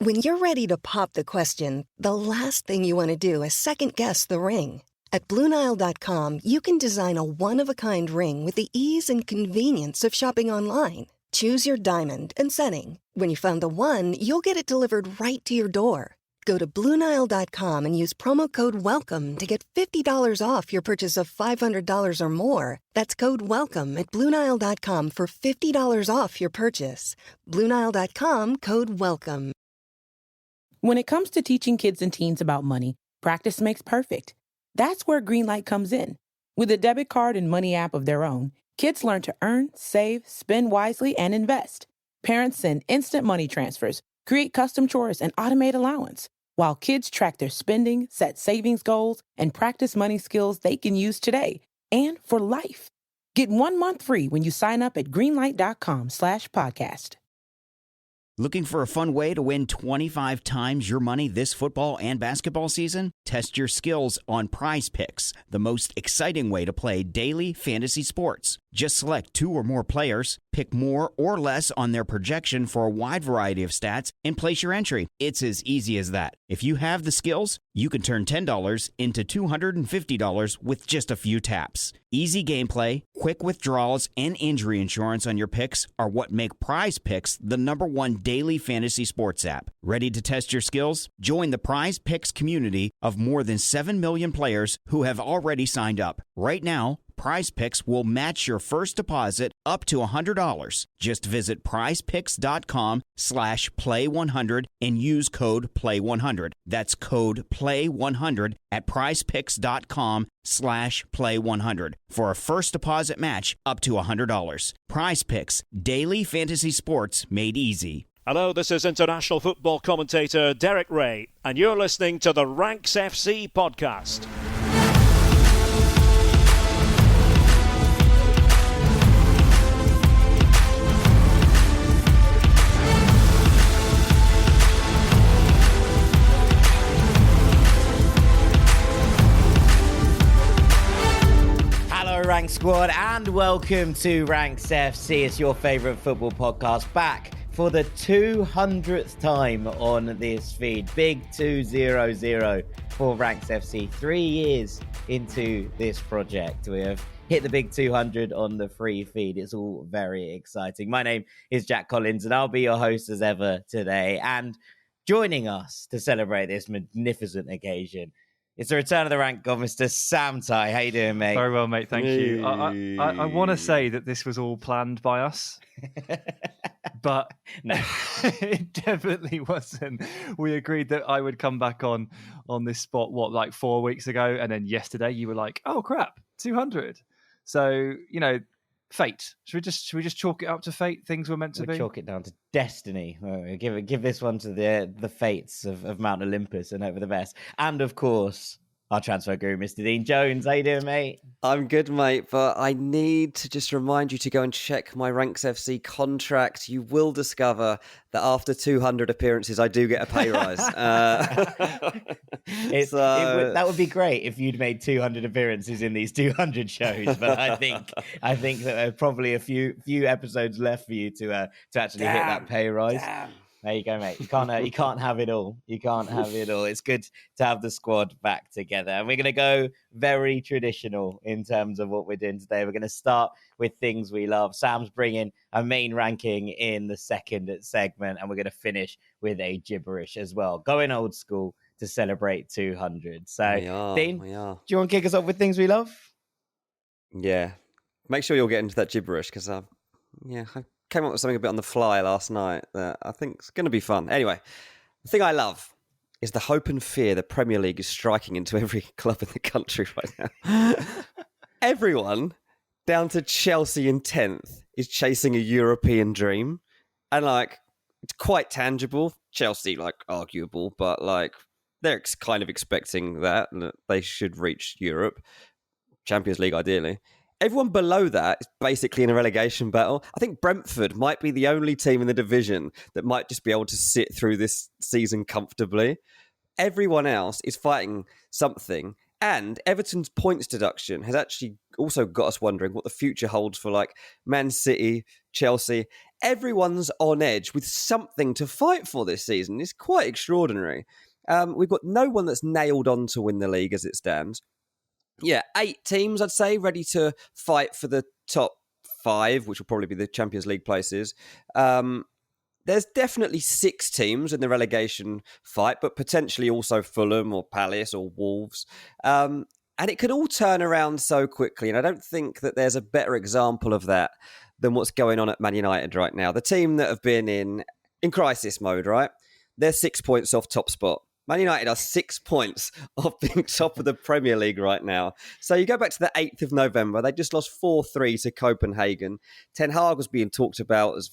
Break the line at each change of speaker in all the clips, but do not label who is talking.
When you're ready to pop the question, the last thing you want to do is second-guess the ring. At BlueNile.com, you can design a one-of-a-kind ring with the ease and convenience of shopping online. Choose your diamond and setting. When you find the one, you'll get it delivered right to your door. Go to BlueNile.com and use promo code WELCOME to get $50 off your purchase of $500 or more. That's code WELCOME at BlueNile.com for $50 off your purchase. BlueNile.com, code WELCOME.
When it comes to teaching kids and teens about money, practice makes perfect. That's where Greenlight comes in. With a debit card and money app of their own, kids learn to earn, save, spend wisely, and invest. Parents send instant money transfers, create custom chores, and automate allowance, while kids track their spending, set savings goals, and practice money skills they can use today and for life. Get 1 month free when you sign up at greenlight.com/podcast.
Looking for a fun way to win 25 times your money this football and basketball season? Test your skills on Prize Picks, the most exciting way to play daily fantasy sports. Just select 2 or more players, pick more or less on their projection for a wide variety of stats, and place your entry. It's as easy as that. If you have the skills, you can turn $10 into $250 with just a few taps. Easy gameplay, quick withdrawals, and injury insurance on your picks are what make Prize Picks the #1 daily fantasy sports app. Ready to test your skills? Join the Prize Picks community of more than 7 million players who have already signed up. Right now, Prize Picks will match your first deposit up to $100. Just visit prizepicks.com/play100 and use code play100. That's code play100 at prizepicks.com/play100 for a first deposit match up to $100. Prize Picks, daily fantasy sports made easy.
Hello, this is international football commentator Derek Ray, and you're listening to the Ranks FC podcast.
Ranks Squad, and welcome to Ranks FC. It's your favourite football podcast, back for the 200th time on this feed. Big 200 for Ranks FC. 3 years into this project, we have hit the big 200 on the free feed. It's all very exciting. My name is Jack Collins, and I'll be your host as ever today. And joining us to celebrate this magnificent occasion, it's the return of the rank god, Mr. Sam Tighe. How you doing, mate?
Very well, mate. Thank you. I want to say that this was all planned by us, but no, it definitely wasn't. We agreed that I would come back on this spot, like 4 weeks ago, and then yesterday you were like, "Oh crap, 200." So fate. Should we just chalk it up to fate? Things were meant to be.
Chalk it down to destiny. Give this one to the fates of Mount Olympus and over the best. And of course, our transfer guru, Mr. Dean Jones. How you doing, mate?
I'm good, mate, but I need to just remind you to go and check my Ranks FC contract. You will discover that after 200 appearances, I do get a pay rise.
That would be great if you'd made 200 appearances in these 200 shows. But I think that there are probably a few episodes left for you to actually hit that pay rise. There you go, mate. You can't have it all. You can't have it all. It's good to have the squad back together. And we're going to go very traditional in terms of what we're doing today. We're going to start with things we love. Sam's bringing a main ranking in the second segment, and we're going to finish with a gibberish as well. Going old school to celebrate 200. So, Dean, do you want to kick us off with things we love?
Yeah. Make sure you'll get into that gibberish because, I came up with something a bit on the fly last night that I think is going to be fun. Anyway, the thing I love is the hope and fear the Premier League is striking into every club in the country right now. Everyone, down to Chelsea in 10th, is chasing a European dream. And, it's quite tangible. Chelsea, arguable, but, they're kind of expecting that they should reach Europe. Champions League, ideally. Everyone below that is basically in a relegation battle. I think Brentford might be the only team in the division that might just be able to sit through this season comfortably. Everyone else is fighting something. And Everton's points deduction has actually also got us wondering what the future holds for Man City, Chelsea. everyone's on edge with something to fight for this season. It's quite extraordinary. We've got no one that's nailed on to win the league as it stands. Yeah, 8 teams, I'd say, ready to fight for the top 5, which will probably be the Champions League places. There's definitely 6 teams in the relegation fight, but potentially also Fulham or Palace or Wolves. And it could all turn around so quickly. And I don't think that there's a better example of that than what's going on at Man United right now. The team that have been in crisis mode, right? They're 6 points off top spot. Man United are 6 points off being top of the Premier League right now. So you go back to the 8th of November. They just lost 4-3 to Copenhagen. Ten Hag was being talked about as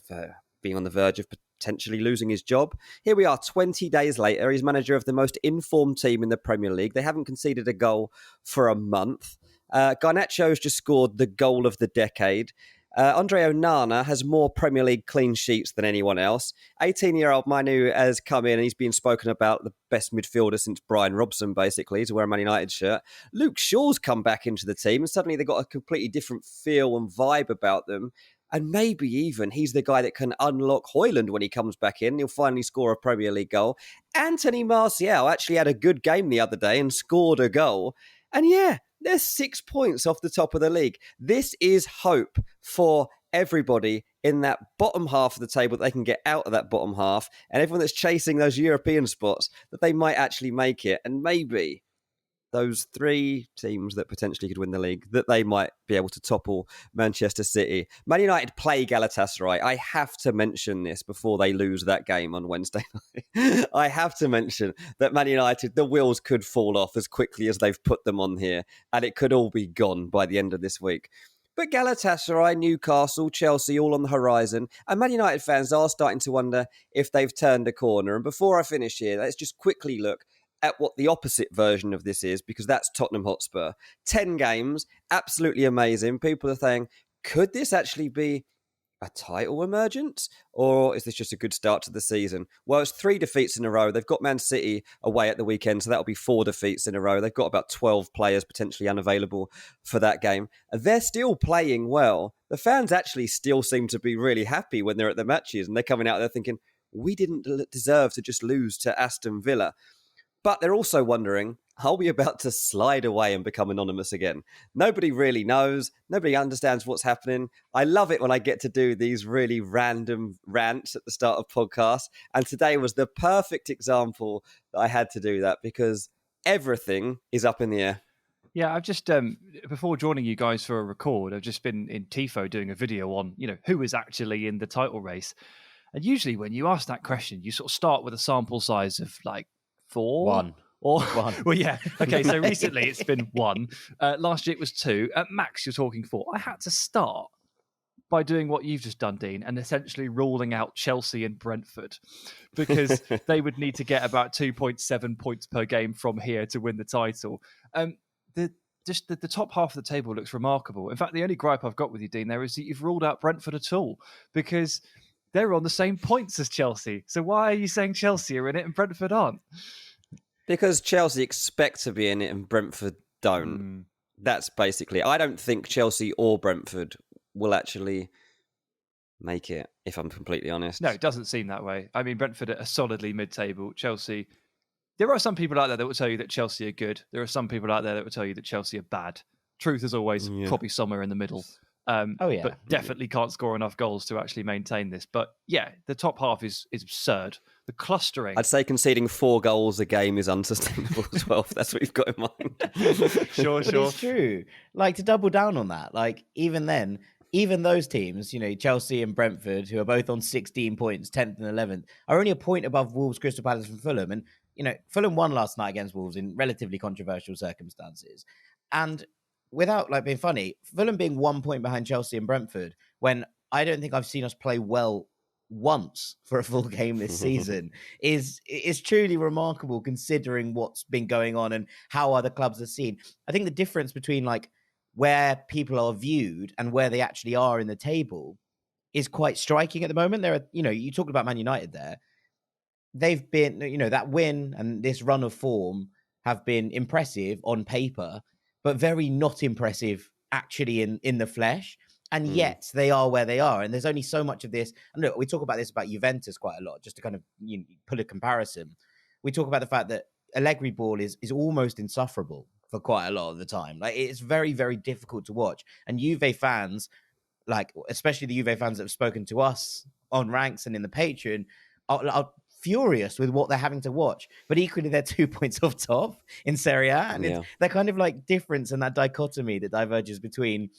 being on the verge of potentially losing his job. Here we are 20 days later. He's manager of the most informed team in the Premier League. They haven't conceded a goal for a month. Garnacho's just scored the goal of the decade. Andre Onana has more Premier League clean sheets than anyone else. 18-year-old Manu has come in and he's been spoken about the best midfielder since Brian Robson, basically, to wear a Man United shirt. Luke Shaw's come back into the team and suddenly they've got a completely different feel and vibe about them. And maybe even he's the guy that can unlock Højlund when he comes back in. He'll finally score a Premier League goal. Anthony Martial actually had a good game the other day and scored a goal. And yeah, they're 6 points off the top of the league. This is hope for everybody in that bottom half of the table, that they can get out of that bottom half, and everyone that's chasing those European spots, that they might actually make it. And maybe those 3 teams that potentially could win the league, that they might be able to topple Manchester City. Man United play Galatasaray. I have to mention this before they lose that game on Wednesday night. I have to mention that Man United, the wheels could fall off as quickly as they've put them on here, and it could all be gone by the end of this week. But Galatasaray, Newcastle, Chelsea, all on the horizon. And Man United fans are starting to wonder if they've turned a corner. And before I finish here, let's just quickly look at what the opposite version of this is, because that's Tottenham Hotspur. 10 games, absolutely amazing. People are saying, could this actually be a title emergence? Or is this just a good start to the season? Well, it's 3 defeats in a row. They've got Man City away at the weekend, so that'll be 4 defeats in a row. They've got about 12 players potentially unavailable for that game. They're still playing well. The fans actually still seem to be really happy when they're at the matches, and they're coming out there thinking, we didn't deserve to just lose to Aston Villa. But they're also wondering, are we about to slide away and become anonymous again? Nobody really knows. Nobody understands what's happening. I love it when I get to do these really random rants at the start of podcasts. And today was the perfect example that I had to do that, because everything is up in the air.
Yeah, I've just, before joining you guys for a record, I've just been in Tifo doing a video on, who is actually in the title race. And usually when you ask that question, you sort of start with a sample size of like 4.
1.
Or
1.
Well, yeah. Okay, so recently it's been 1. Last year it was 2. At max, you're talking 4. I had to start by doing what you've just done, Dean, and essentially ruling out Chelsea and Brentford, because they would need to get about 2.7 points per game from here to win the title. The top half of the table looks remarkable. In fact, the only gripe I've got with you, Dean, there is that you've ruled out Brentford at all, because they're on the same points as Chelsea. So why are you saying Chelsea are in it and Brentford aren't?
Because Chelsea expect to be in it and Brentford don't. That's basically... I don't think Chelsea or Brentford will actually make it, if I'm completely honest.
No, it doesn't seem that way. I mean, Brentford are solidly mid-table. Chelsea... There are some people out there that will tell you that Chelsea are good. There are some people out there that will tell you that Chelsea are bad. Truth is always probably somewhere in the middle. But definitely can't score enough goals to actually maintain this. But yeah, the top half is absurd. The clustering.
I'd say conceding 4 goals a game is unsustainable as well, if that's what you've got in mind.
Sure.
It's true. Like, to double down on that, like, even then, even those teams, Chelsea and Brentford, who are both on 16 points, 10th and 11th, are only a point above Wolves, Crystal Palace and Fulham. And, Fulham won last night against Wolves in relatively controversial circumstances. And without being funny, Fulham being 1 point behind Chelsea and Brentford, when I don't think I've seen us play well once for a full game this season, is truly remarkable, considering what's been going on and how other clubs are seen. I think the difference between where people are viewed and where they actually are in the table is quite striking at the moment. There are, you talked about Man United there. They've been, that win and this run of form have been impressive on paper, but very not impressive actually in the flesh. And yet they are where they are. And there's only so much of this. And look, we talk about this about Juventus quite a lot, just to kind of put a comparison. We talk about the fact that Allegri ball is almost insufferable for quite a lot of the time. Like, it's very, very difficult to watch. And Juve fans, like especially the Juve fans that have spoken to us on Ranks and in the Patreon, are furious with what they're having to watch. But equally, they're 2 points off top in Serie A. And it's that kind of like difference and that dichotomy that diverges between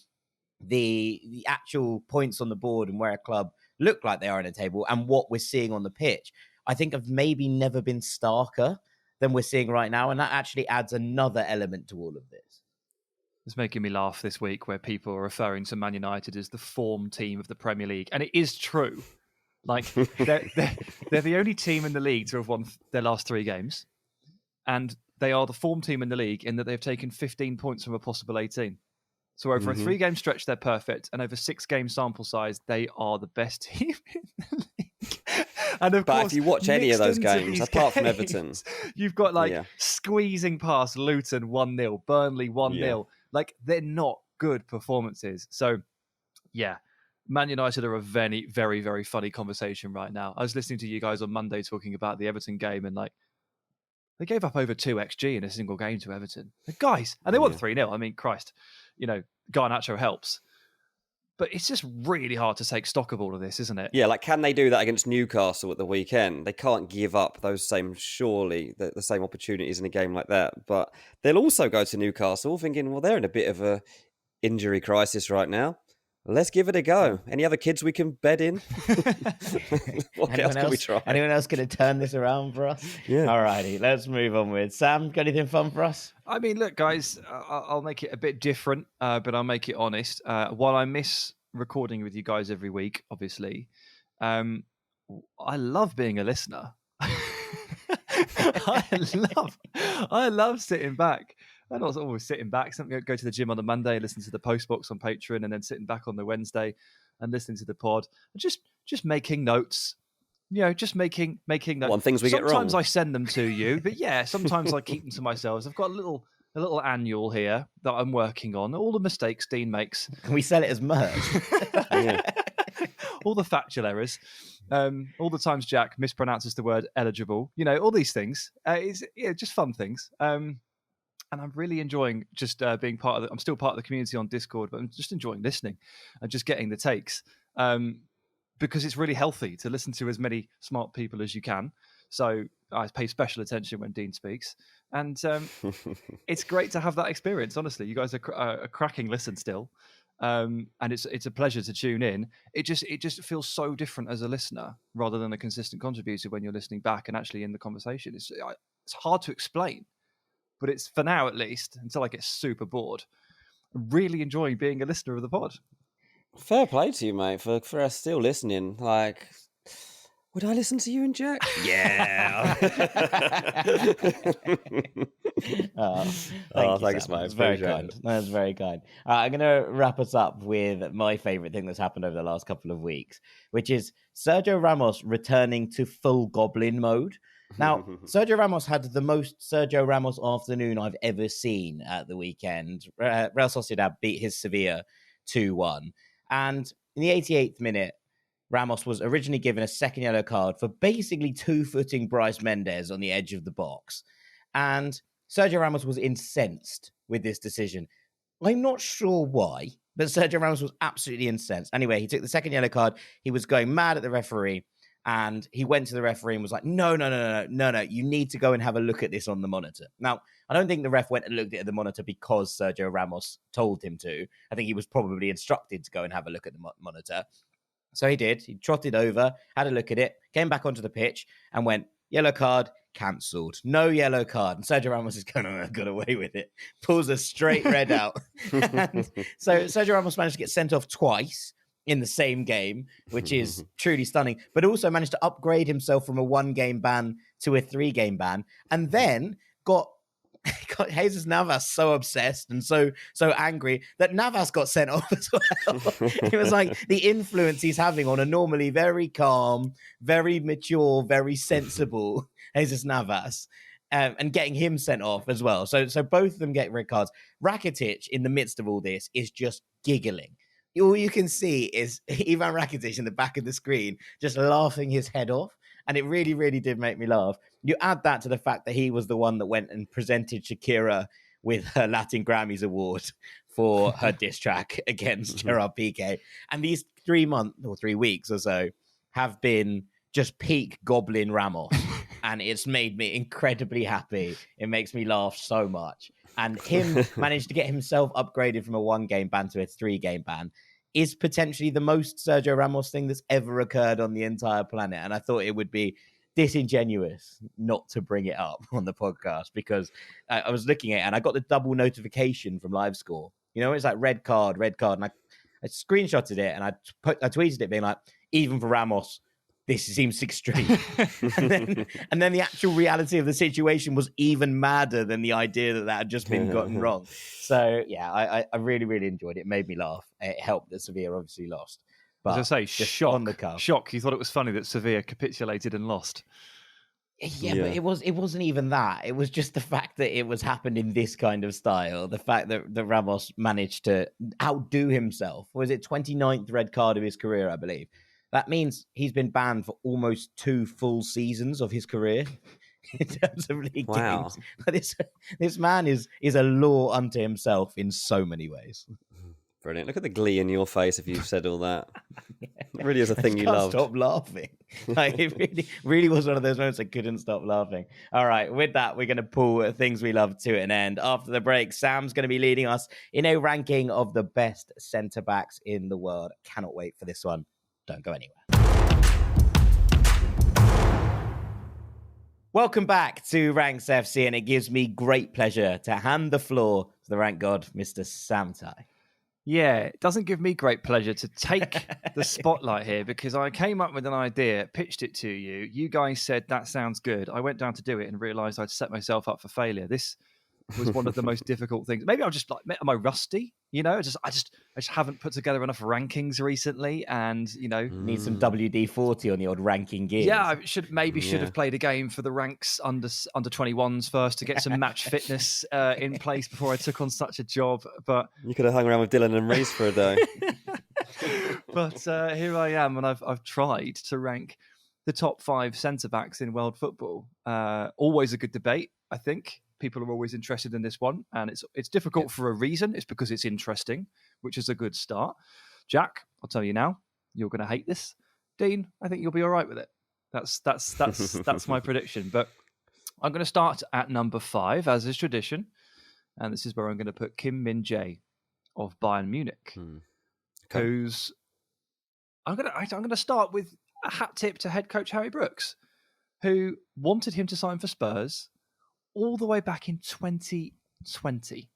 the actual points on the board and where a club look like they are in a table and what we're seeing on the pitch, I think have maybe never been starker than we're seeing right now. And that actually adds another element to all of this.
It's making me laugh this week where people are referring to Man United as the form team of the Premier League. And it is true. Like, they're the only team in the league to have won their last 3 games. And they are the form team in the league in that they've taken 15 points from a possible 18. So over a 3-game stretch, they're perfect. And over 6-game sample size, they are the best team in the league. And of course,
if you watch any of those games, apart from Everton,
you've got squeezing past Luton 1-0, Burnley 1-0. Yeah. Like, they're not good performances. So, yeah, Man United are a very, very, very funny conversation right now. I was listening to you guys on Monday talking about the Everton game, and like, they gave up over 2 XG in a single game to Everton. Like, guys, and they won 3-0. I mean, Christ, Garnacho helps. But it's just really hard to take stock of all of this, isn't it?
Yeah, like, can they do that against Newcastle at the weekend? They can't give up those same, surely, the same opportunities in a game like that. But they'll also go to Newcastle thinking, well, they're in a bit of a injury crisis right now. Let's give it a go. Any other kids we can bed in? What else can we try?
Anyone else going to turn this around for us?
Yeah.
All righty, let's move on with Sam. Got anything fun for us?
I mean, look, guys, I'll make it a bit different, but I'll make it honest. While I miss recording with you guys every week, obviously, I love being a listener. I love sitting back. And I was always sitting back. Go to the gym on the Monday, listen to the postbox on Patreon, and then sitting back on the Wednesday and listening to the pod, and just making notes. Just making notes.
One things we get wrong.
Sometimes I send them to you, but yeah, sometimes I keep them to myself. I've got a little annual here that I'm working on. All the mistakes Dean makes.
Can we sell it as merch?
All the factual errors. All the times Jack mispronounces the word eligible. All these things. It's just fun things. And I'm really enjoying just being part of I'm still part of the community on Discord, but I'm just enjoying listening and just getting the takes because it's really healthy to listen to as many smart people as you can. So I pay special attention when Dean speaks. And it's great to have that experience, honestly. You guys are a cracking listen still. And it's a pleasure to tune in. It just feels so different as a listener rather than a consistent contributor when you're listening back and actually in the conversation. It's hard to explain. But it's, for now at least, until I get super bored, I'm really enjoying being a listener of the pod.
Fair play to you, mate, for us still listening. Like, would I listen to you and Jack? Yeah.
Thanks, mate. That's very kind. That's very kind. I'm going to wrap us up with my favourite thing that's happened over the last couple of weeks, which is Sergio Ramos returning to full goblin mode. Now, Sergio Ramos had the most Sergio Ramos afternoon I've ever seen at the weekend. Real Sociedad beat his Sevilla 2-1. And in the 88th minute, Ramos was originally given a second yellow card for basically two-footing Bryce Mendes on the edge of the box. And Sergio Ramos was incensed with this decision. I'm not sure why, but Sergio Ramos was absolutely incensed. Anyway, he took the second yellow card. He was going mad at the referee. And he went to the referee and was like, no, you need to go and have a look at this on the monitor. Now, I don't think the ref went and looked at the monitor because Sergio Ramos told him to. I think he was probably instructed to go and have a look at the monitor. So he did. He trotted over, had a look at it, came back onto the pitch and went, yellow card, cancelled. No yellow card. And Sergio Ramos is kind of got away with it. Pulls a straight red out. And so Sergio Ramos managed to get sent off twice in the same game, which is truly stunning, but also managed to upgrade himself from a 1-game ban to a 3-game ban, and then got Jesus Navas so obsessed and so angry that Navas got sent off as well. It was like the influence he's having on a normally very calm, very mature, very sensible Jesus Navas, and getting him sent off as well. So both of them get red cards. Rakitic, in the midst of all this, is just giggling. all you can see is Ivan Rakitic in the back of the screen just laughing his head off. And it really, really did make me laugh. You add that to the fact that he was the one that went and presented Shakira with her Latin Grammys award for her diss track against Gerard Piqué. And these 3 weeks or so have been just peak goblin Ramos. And it's made me incredibly happy. It makes me laugh so much. And him managed to get himself upgraded from a 1-game ban to a 3-game ban is potentially the most Sergio Ramos thing that's ever occurred on the entire planet. And I thought it would be disingenuous not to bring it up on the podcast, because I was looking at it and I got the double notification from LiveScore. You know, it's like red card. And I screenshotted it and I tweeted it being like, even for Ramos, this seems extreme. and then the actual reality of the situation was even madder than the idea that had just been gotten wrong. So, yeah, I really, really enjoyed it. It made me laugh. It helped that Sevilla obviously lost. But
as I say, shock.
On the cuff.
Shock. You thought it was funny that Sevilla capitulated and lost.
Yeah, but it wasn't even that. It was just the fact that it was happened in this kind of style. The fact that Ramos managed to outdo himself. Was it 29th red card of his career, I believe? That means he's been banned for almost 2 full seasons of his career in terms of league games. This man is a law unto himself in so many ways.
Brilliant. Look at the glee in your face if you've said all that. It really is a thing you love.
Stop laughing. Like, it really was one of those moments I couldn't stop laughing. All right, with that, we're going to pull things we love to an end. After the break, Sam's going to be leading us in a ranking of the best centre-backs in the world. Cannot wait for this one. Don't go anywhere. Welcome back to Ranks FC, and it gives me great pleasure to hand the floor to the rank god, Mr. Sam Tighe.
Yeah, it doesn't give me great pleasure to take the spotlight here, because I came up with an idea, pitched it to you. You guys said, that sounds good. I went down to do it and realised I'd set myself up for failure. This was one of the most difficult things. Maybe I'm just like, am I rusty? You know, I just haven't put together enough rankings recently, and you know,
need some WD-40 on the old ranking gears.
Yeah, I should have played a game for the ranks under 21s first to get some match fitness in place before I took on such a job. But
you could have hung around with Dylan and Reese for a day.
But here I am, and I've tried to rank the top 5 centre backs in world football. Always a good debate, I think. People are always interested in this one, and it's difficult for a reason. It's because it's interesting, which is a good start. Jack, I'll tell you now, you're going to hate this. Dean, I think you'll be all right with it. That's my prediction. But I'm going to start at number 5, as is tradition, and this is where I'm going to put Kim Min-jae of Bayern Munich, who's I'm going to start with a hat tip to head coach Harry Brooks, who wanted him to sign for Spurs all the way back in 2020.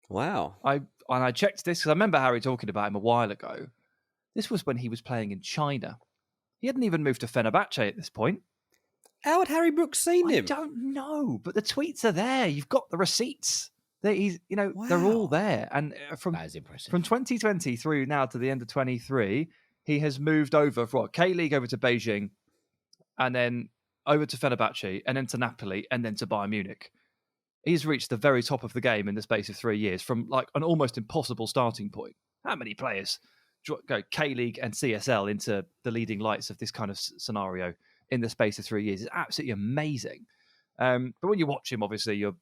Wow.
I checked this because I remember Harry talking about him a while ago. This was when he was playing in China. He hadn't even moved to Fenerbahce at this point.
How had Harry Brooks seen him?
I don't know, but the tweets are there. You've got the receipts. They're all there. And from 2020 through now to the end of 23, he has moved over from K-League over to Beijing, and then over to Fenerbahce, and then to Napoli, and then to Bayern Munich. He's reached the very top of the game in the space of 3 years, from like an almost impossible starting point. How many players go K-League and CSL into the leading lights of this kind of scenario in the space of 3 years? It's absolutely amazing. But when you watch him, obviously, you're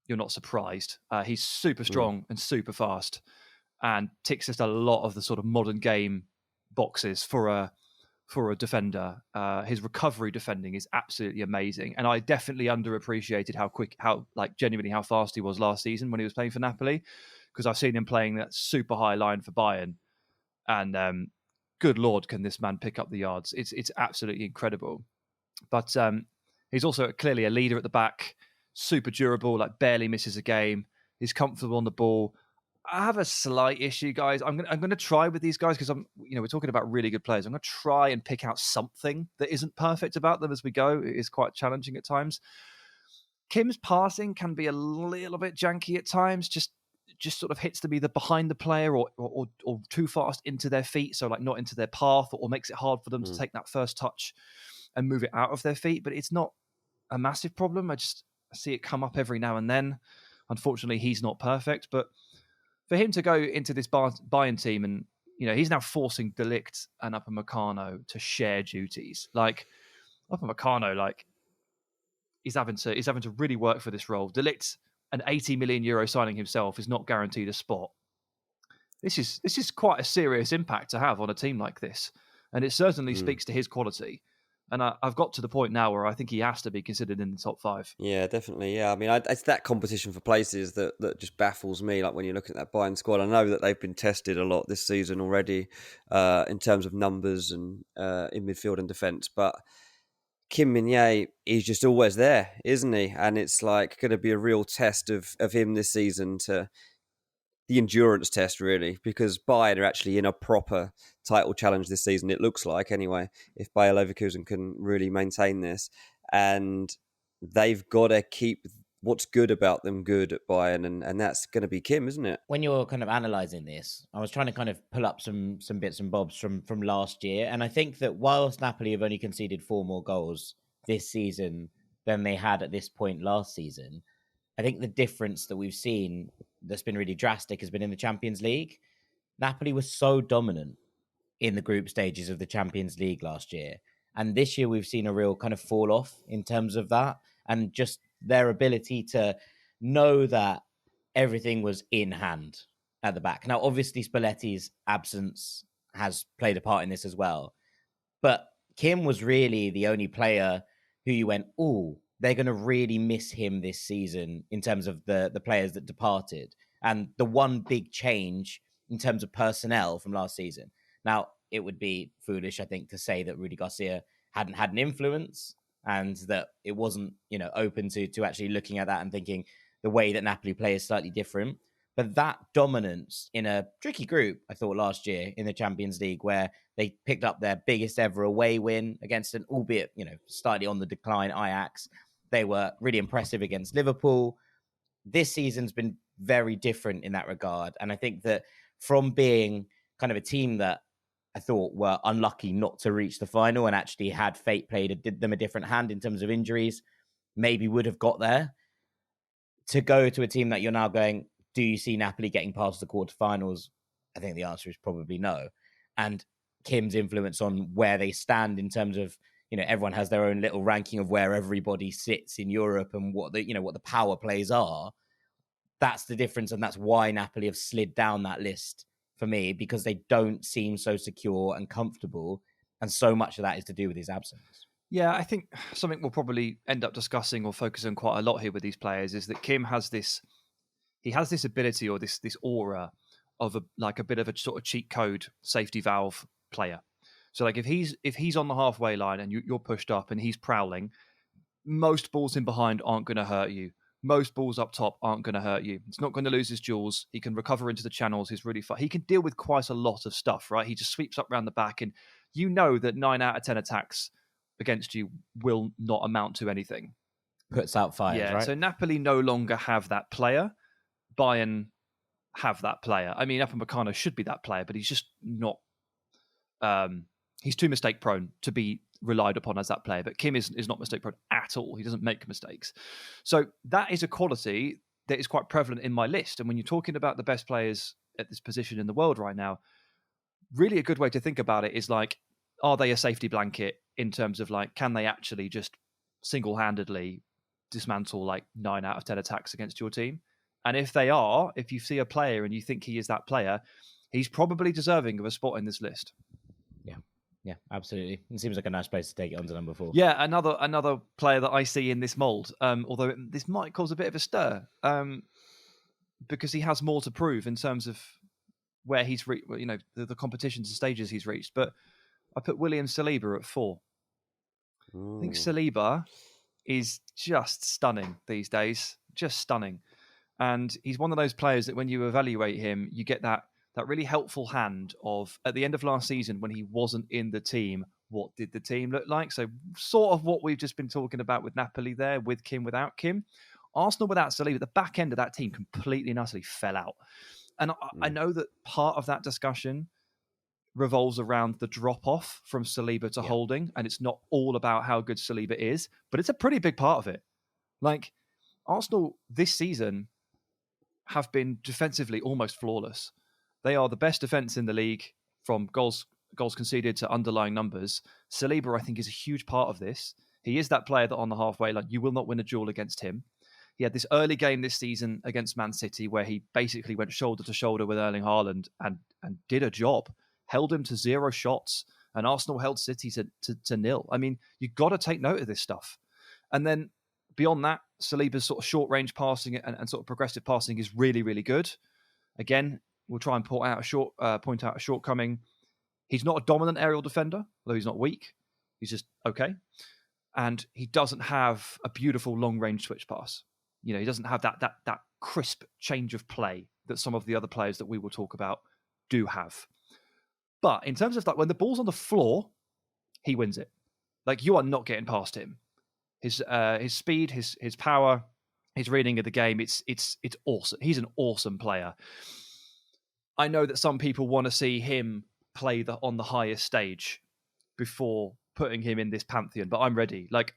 not surprised. He's super strong and super fast, and ticks just a lot of the sort of modern game boxes for a defender. His recovery defending is absolutely amazing, and I definitely underappreciated genuinely how fast he was last season when he was playing for Napoli, because I've seen him playing that super high line for Bayern, and good Lord, can this man pick up the yards? It's absolutely incredible. But he's also clearly a leader at the back, super durable, like barely misses a game. He's comfortable on the ball. I have a slight issue, guys. I'm going to try with these guys because we're talking about really good players. I'm going to try and pick out something that isn't perfect about them as we go. It is quite challenging at times. Kim's passing can be a little bit janky at times. Just sort of hits them either behind the player or too fast into their feet, so like not into their path, or makes it hard for them to take that first touch and move it out of their feet. But it's not a massive problem. I see it come up every now and then. Unfortunately, he's not perfect, but for him to go into this Bayern team and, he's now forcing De Ligt and Upamecano to share duties. Like, Upamecano, he's having to really work for this role. De Ligt, an 80 million euro signing himself, is not guaranteed a spot. This is quite a serious impact to have on a team like this, and it certainly speaks to his quality. And I've got to the point now where I think he has to be considered in the top 5.
Yeah, definitely. Yeah, I mean, it's that competition for places that just baffles me. Like when you're looking at that Bayern squad, I know that they've been tested a lot this season already in terms of numbers and in midfield and defence. But Kim Min-jae, he's just always there, isn't he? And it's like going to be a real test of him this season, to the endurance test, really, because Bayern are actually in a proper title challenge this season, it looks like, anyway, if Bayer Leverkusen can really maintain this. And they've got to keep what's good about them good at Bayern, and that's going to be Kim, isn't it?
When you're kind of analysing this, I was trying to kind of pull up some bits and bobs from last year, and I think that whilst Napoli have only conceded 4 more goals this season than they had at this point last season, I think the difference that we've seen that's been really drastic has been in the Champions League. Napoli was so dominant in the group stages of the Champions League last year. And this year we've seen a real kind of fall off in terms of that, and just their ability to know that everything was in hand at the back. Now, obviously, Spalletti's absence has played a part in this as well. But Kim was really the only player who you went, oh, they're going to really miss him this season in terms of the players that departed. And the one big change in terms of personnel from last season. Now, it would be foolish, I think, to say that Rudy Garcia hadn't had an influence and that it wasn't, open to actually looking at that and thinking the way that Napoli play is slightly different. But that dominance in a tricky group, I thought, last year in the Champions League, where they picked up their biggest ever away win against an, albeit, slightly on the decline, Ajax. They were really impressive against Liverpool. This season's been very different in that regard. And I think that from being kind of a team that I thought were unlucky not to reach the final and actually had fate played them a different hand in terms of injuries, maybe would have got there, to go to a team that you're now going, do you see Napoli getting past the quarterfinals? I think the answer is probably no. And Kim's influence on where they stand in terms of, everyone has their own little ranking of where everybody sits in Europe and what the power plays are. That's the difference. And that's why Napoli have slid down that list for me, because they don't seem so secure and comfortable. And so much of that is to do with his absence.
Yeah, I think something we'll probably end up discussing or focusing quite a lot here with these players is that Kim has this ability or this aura of a bit of a sort of cheat code safety valve player. So like if he's on the halfway line and you're pushed up and he's prowling, most balls in behind aren't going to hurt you. Most balls up top aren't going to hurt you. It's not going to lose his duels. He can recover into the channels. He's really fun. He can deal with quite a lot of stuff, right? He just sweeps up around the back, and that 9 out of 10 attacks against you will not amount to anything.
Puts out fires, right?
So Napoli no longer have that player. Bayern have that player. I mean, Upamecano should be that player, but he's just not. He's too mistake prone to be relied upon as that player. But Kim is not mistake prone at all. He doesn't make mistakes. So that is a quality that is quite prevalent in my list. And when you're talking about the best players at this position in the world right now, really a good way to think about it is like, are they a safety blanket in terms of like, can they actually just single-handedly dismantle like 9 out of 10 attacks against your team? And if they are, if you see a player and you think he is that player, he's probably deserving of a spot in this list.
Yeah, absolutely. It seems like a nice place to take it on to number 4.
Yeah, another player that I see in this mould, although this might cause a bit of a stir, because he has more to prove in terms of where he's reached, the competitions and stages he's reached. But I put William Saliba at 4. Ooh. I think Saliba is just stunning these days, just stunning. And he's one of those players that when you evaluate him, you get that really helpful hand of, at the end of last season when he wasn't in the team, what did the team look like? So sort of what we've just been talking about with Napoli there, with Kim, without Kim. Arsenal without Saliba, the back end of that team completely and utterly fell out. And I know that part of that discussion revolves around the drop-off from Saliba to Holding, and it's not all about how good Saliba is, but it's a pretty big part of it. Like, Arsenal this season have been defensively almost flawless. They are the best defense in the league from goals conceded to underlying numbers. Saliba, I think, is a huge part of this. He is that player that on the halfway line, you will not win a duel against him. He had this early game this season against Man City where he basically went shoulder to shoulder with Erling Haaland and did a job, held him to 0 shots, and Arsenal held City to nil. I mean, you've got to take note of this stuff. And then beyond that, Saliba's sort of short-range passing and sort of progressive passing is really, really good. Again, we'll try and point out a shortcoming. He's not a dominant aerial defender, although he's not weak. He's just okay. And he doesn't have a beautiful long-range switch pass. You know, he doesn't have that crisp change of play that some of the other players that we will talk about do have. But in terms of like when the ball's on the floor, he wins it. Like, you are not getting past him. His speed, his power, his reading of the game, it's awesome. He's an awesome player. I know that some people want to see him play on the highest stage before putting him in this pantheon, but I'm ready. Like,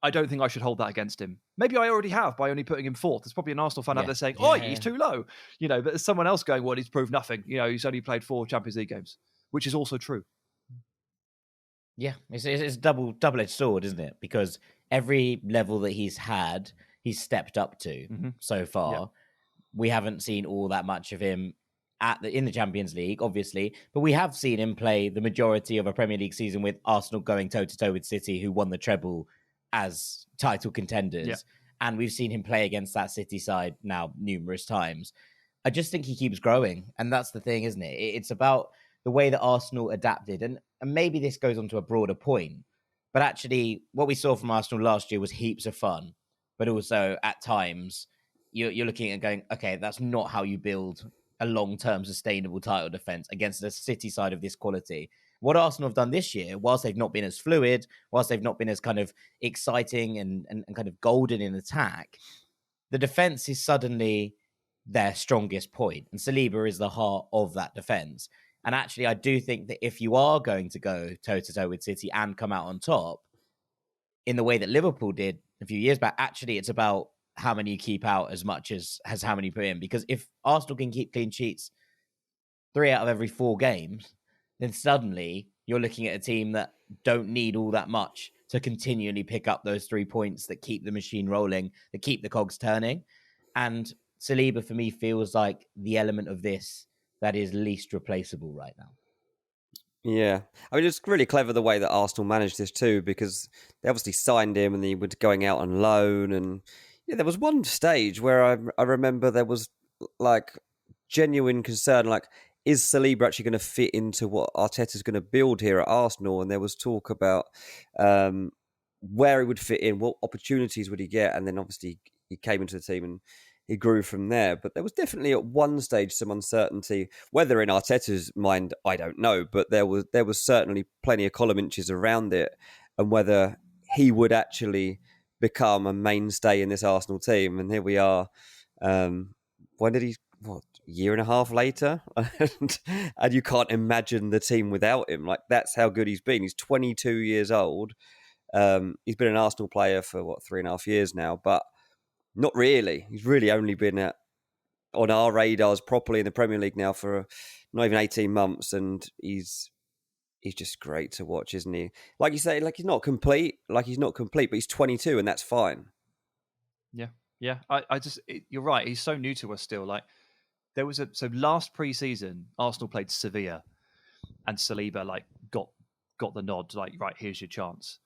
I don't think I should hold that against him. Maybe I already have by only putting him fourth. There's probably an Arsenal fan out there saying, he's too low. You know, but there's someone else going, well, he's proved nothing. You know, he's only played 4 Champions League games, which is also true.
Yeah, it's a double-edged sword, isn't it? Because every level that he's stepped up to so far. Yeah. We haven't seen all that much of him in the Champions League, obviously, but we have seen him play the majority of a Premier League season with Arsenal going toe-to-toe with City, who won the treble as title contenders. Yeah. And we've seen him play against that City side now numerous times. I just think he keeps growing. And that's the thing, isn't it? It's about the way that Arsenal adapted. And maybe this goes on to a broader point, but actually what we saw from Arsenal last year was heaps of fun, but also at times you're looking at going, okay, that's not how you build a long-term sustainable title defense against a City side of this quality. What Arsenal have done this year, whilst they've not been as fluid, whilst they've not been as kind of exciting and kind of golden in attack, the defense is suddenly their strongest point. And Saliba is the heart of that defense. And actually, I do think that if you are going to go toe-to-toe with City and come out on top, in the way that Liverpool did a few years back, actually, it's about how many you keep out as much as how many you put in. Because if Arsenal can keep clean sheets 3 out of every 4 games, then suddenly you're looking at a team that don't need all that much to continually pick up those 3 points that keep the machine rolling, that keep the cogs turning. And Saliba, for me, feels like the element of this that is least replaceable right now.
Yeah. I mean, it's really clever the way that Arsenal managed this too, because they obviously signed him and he was going out on loan. And yeah, there was one stage where I remember there was like genuine concern, like, is Saliba actually going to fit into what Arteta's going to build here at Arsenal? And there was talk about where he would fit in, what opportunities would he get? And then obviously he came into the team and he grew from there. But there was definitely at one stage some uncertainty, whether in Arteta's mind, I don't know, but there was certainly plenty of column inches around it, and whether he would actually become a mainstay in this Arsenal team. And here we are. When did he... What, a year and a half later? and you can't imagine the team without him. Like, that's how good he's been. He's 22 years old. He's been an Arsenal player for, 3.5 years now, but not really. He's really only been on our radars properly in the Premier League now for not even 18 months, and he's just great to watch, isn't he? Like you say, like he's not complete, but he's 22, and that's fine.
Yeah. You're right. He's so new to us still. Like, there was last pre-season, Arsenal played Sevilla, and Saliba got the nod. Like, right, here's your chance.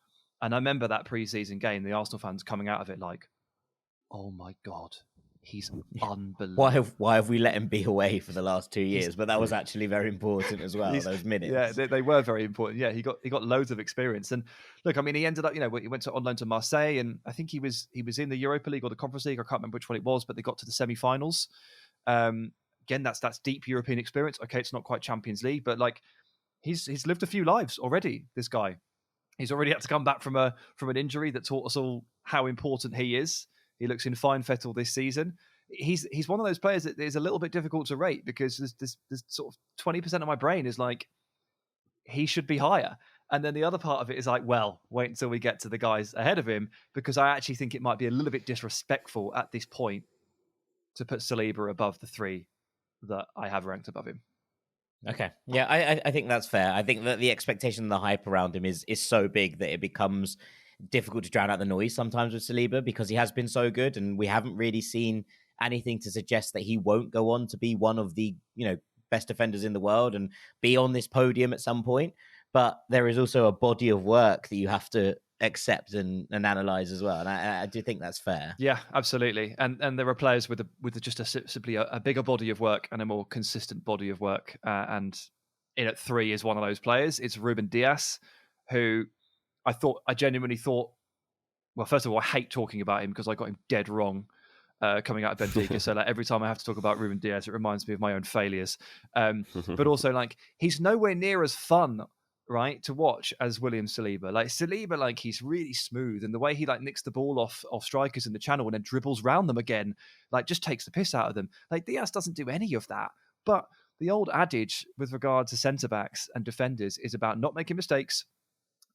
And I remember that pre-season game, the Arsenal fans coming out of it like, oh my God, he's unbelievable.
Why have we let him be away for the last 2 years? But that was actually very important as well, those minutes.
Yeah, they were very important. Yeah, he got loads of experience. And look, I mean, he ended up, he went on loan to Marseille, and I think he was in the Europa League or the Conference League. I can't remember which one it was, but they got to the semi-finals. Again, that's deep European experience. Okay, it's not quite Champions League, but like he's lived a few lives already, this guy. He's already had to come back from an injury that taught us all how important he is. He looks in fine fettle this season. He's one of those players that is a little bit difficult to rate, because there's sort of 20% of my brain is like, he should be higher. And then the other part of it is like, well, wait until we get to the guys ahead of him, because I actually think it might be a little bit disrespectful at this point to put Saliba above the 3 that I have ranked above him.
Okay. Yeah, I think that's fair. I think that the expectation and the hype around him is so big that it becomes difficult to drown out the noise sometimes with Saliba, because he has been so good and we haven't really seen anything to suggest that he won't go on to be one of the, best defenders in the world and be on this podium at some point. But there is also a body of work that you have to accept and analyze as well. And I do think that's fair.
Yeah, absolutely. And there are players with simply a bigger body of work and a more consistent body of work. And in at 3 is one of those players. It's Ruben Dias, who I genuinely thought, well, first of all, I hate talking about him because I got him dead wrong coming out of Benfica. So every time I have to talk about Ruben Dias, it reminds me of my own failures. But also, he's nowhere near as fun, right, to watch as William Saliba. Saliba, he's really smooth, and the way he nicks the ball off strikers in the channel and then dribbles round them again, just takes the piss out of them. Dias doesn't do any of that. But the old adage with regard to centre backs and defenders is about not making mistakes,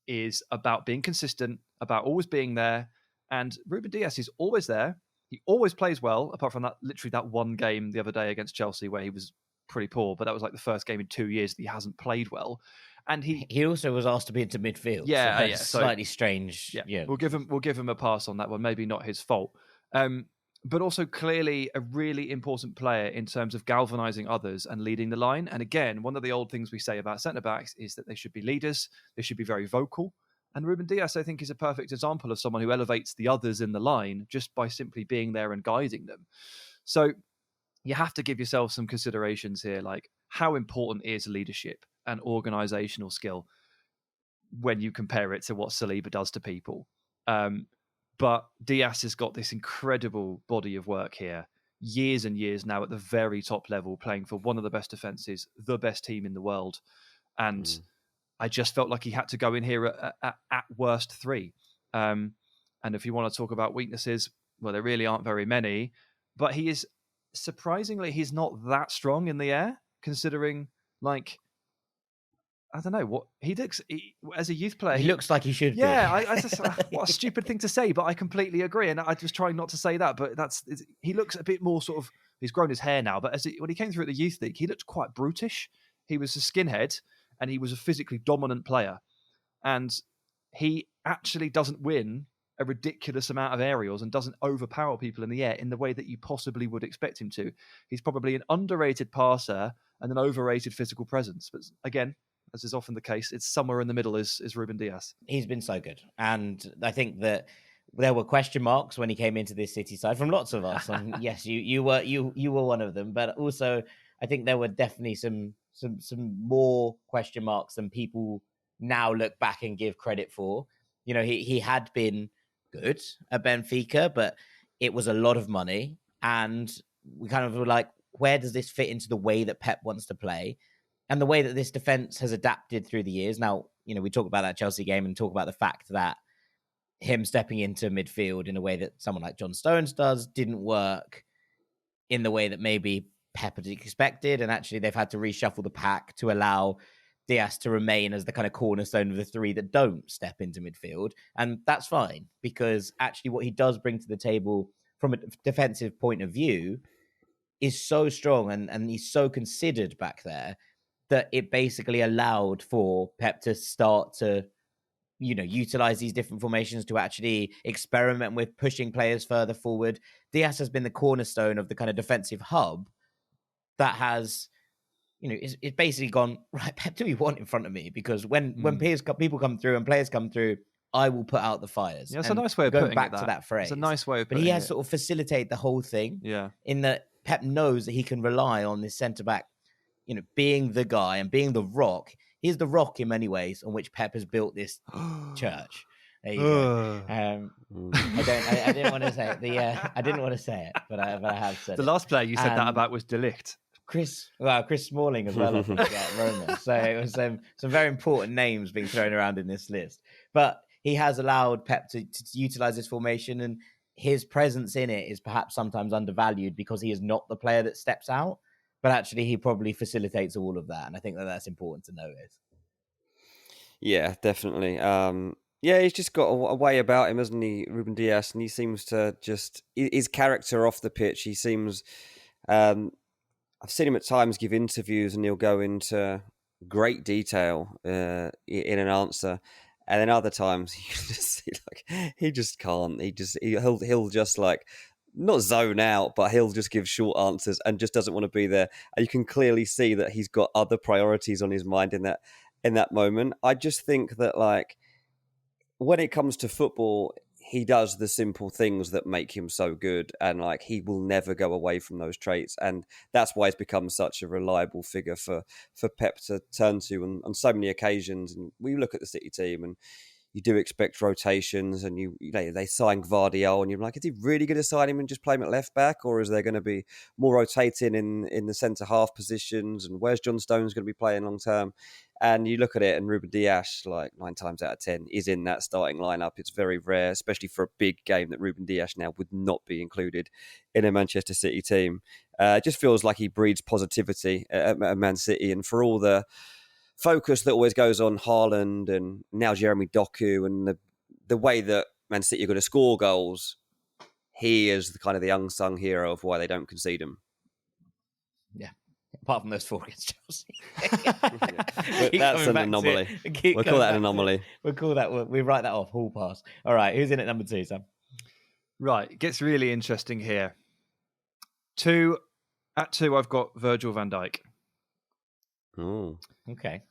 is about being consistent, about always being there. And Ruben Dias is always there. He always plays well, apart from that one game the other day against Chelsea where he was pretty poor, but that was the first game in 2 years that he hasn't played well. And he
also was asked to be into midfield.
Yeah,
so slightly strange.
Yeah, we'll give him a pass on that one. Maybe not his fault, but also clearly a really important player in terms of galvanising others and leading the line. And again, one of the old things we say about centre backs is that they should be leaders. They should be very vocal. And Ruben Dias, I think, is a perfect example of someone who elevates the others in the line just by simply being there and guiding them. So you have to give yourself some considerations here, how important is leadership and organisational skill when you compare it to what Saliba does to people. But Dias has got this incredible body of work here, years and years now at the very top level, playing for one of the best defences, the best team in the world. And I just felt like he had to go in here at worst 3. And if you want to talk about weaknesses, well, there really aren't very many. But he is, surprisingly, he's not that strong in the air, considering, I don't know what he looks as a youth player.
He looks like he should.
Yeah, I just what a stupid thing to say, but I completely agree. And I was trying not to say that, but he looks a bit more sort of. He's grown his hair now, but when he came through at the youth league, he looked quite brutish. He was a skinhead, and he was a physically dominant player. And he actually doesn't win a ridiculous amount of aerials and doesn't overpower people in the air in the way that you possibly would expect him to. He's probably an underrated passer and an overrated physical presence. But again, as is often the case, it's somewhere in the middle is Ruben Dias.
He's been so good. And I think that there were question marks when he came into this City side from lots of us. And yes, you were one of them. But also, I think there were definitely some more question marks than people now look back and give credit for. He had been good at Benfica, but it was a lot of money. And we kind of were like, where does this fit into the way that Pep wants to play? And the way that this defense has adapted through the years. Now, we talk about that Chelsea game and talk about the fact that him stepping into midfield in a way that someone like John Stones does didn't work in the way that maybe Pep had expected. And actually, they've had to reshuffle the pack to allow Dias to remain as the kind of cornerstone of the 3 that don't step into midfield. And that's fine, because actually what he does bring to the table from a defensive point of view is so strong and he's so considered back there that it basically allowed for Pep to start to, utilize these different formations to actually experiment with pushing players further forward. Dias has been the cornerstone of the kind of defensive hub that has, it's basically gone, right, Pep, do we want in front of me? Because when people come through and players come through, I will put out the fires.
Yeah, it's a nice way of putting
back to that phrase.
It's a nice way of putting
it. But he has sort of facilitated the whole thing.
Yeah.
In that Pep knows that he can rely on this centre-back, being the guy and being the rock. He's the rock in many ways on which Pep has built this church. There you go. I didn't want to say it. I didn't want to say it, but I have said it.
The last player you said that about was De Ligt.
Chris Smalling as well, I think, Roma. So it was some very important names being thrown around in this list. But he has allowed Pep to utilize this formation, and his presence in it is perhaps sometimes undervalued because he is not the player that steps out, but actually he probably facilitates all of that. And I think that that's important to notice.
Yeah, definitely. Yeah, he's just got a way about him, hasn't he, Ruben Dias? And he seems to just his character off the pitch. He seems. I've seen him at times give interviews, and he'll go into great detail in an answer, and then other times he just can't. He'll just like not zone out, but he'll just give short answers and just doesn't want to be there. And you can clearly see that he's got other priorities on his mind in that moment. I just think that like when it comes to football, he does the simple things that make him so good, and like he will never go away from those traits, and that's why he's become such a reliable figure for Pep to turn to on so many occasions. And we look at the City team, and you do expect rotations, and they sign Gvardiol, and you're like, is he really going to sign him and just play him at left back, or is there going to be more rotating in the centre half positions? And where's John Stones going to be playing long term? And you look at it, and Ruben Dias, like 9 times out of 10, is in that starting lineup. It's very rare, especially for a big game, that Ruben Dias now would not be included in a Manchester City team. It just feels like he breeds positivity at Man City, and for all the focus that always goes on Haaland and now Jeremy Doku and the way that Man City are going to score goals, he is the kind of the unsung hero of why they don't concede them.
Yeah. Apart from those 4 against Chelsea.
That's an anomaly. We'll call that an anomaly.
We write that off. Hall pass. All right. Who's in at number 2, Sam?
Right. It gets really interesting here. At 2, I've got Virgil van Dijk.
Oh.
Okay.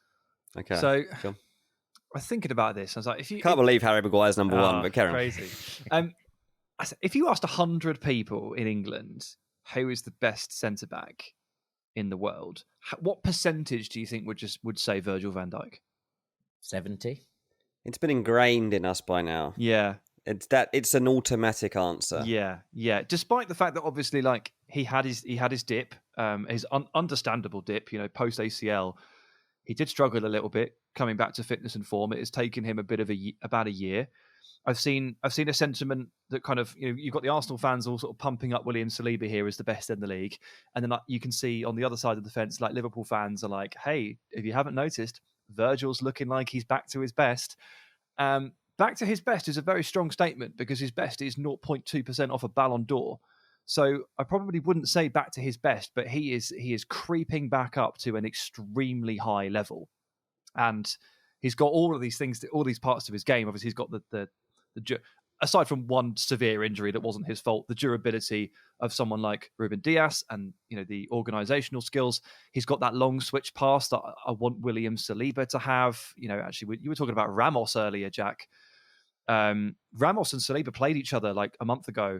So
cool.
I was thinking about this. I was like,
can't believe Harry Maguire's number 1, but carry on.
Crazy. If you asked 100 people in England who is the best centre back in the world, what percentage do you think would say Virgil van Dijk?
70.
It's been ingrained in us by now.
Yeah.
It's an automatic answer.
Yeah. Despite the fact that obviously, like he had his dip, his understandable dip, post ACL, he did struggle a little bit coming back to fitness and form. It has taken him about a year. I've seen a sentiment that kind of, you've got the Arsenal fans all sort of pumping up William Saliba here as the best in the league, and then you can see on the other side of the fence, like Liverpool fans are like, hey, if you haven't noticed, Virgil's looking like he's back to his best. Back to his best is a very strong statement because his best is 0.2% off a Ballon d'Or. So I probably wouldn't say back to his best, but he is creeping back up to an extremely high level. And he's got all of these things, all these parts of his game. Obviously, he's got the aside from one severe injury that wasn't his fault, the durability of someone like Ruben Dias and, the organizational skills. He's got that long switch pass that I want William Saliba to have. Actually, you were talking about Ramos earlier, Jack. Ramos and Saliba played each other like a month ago,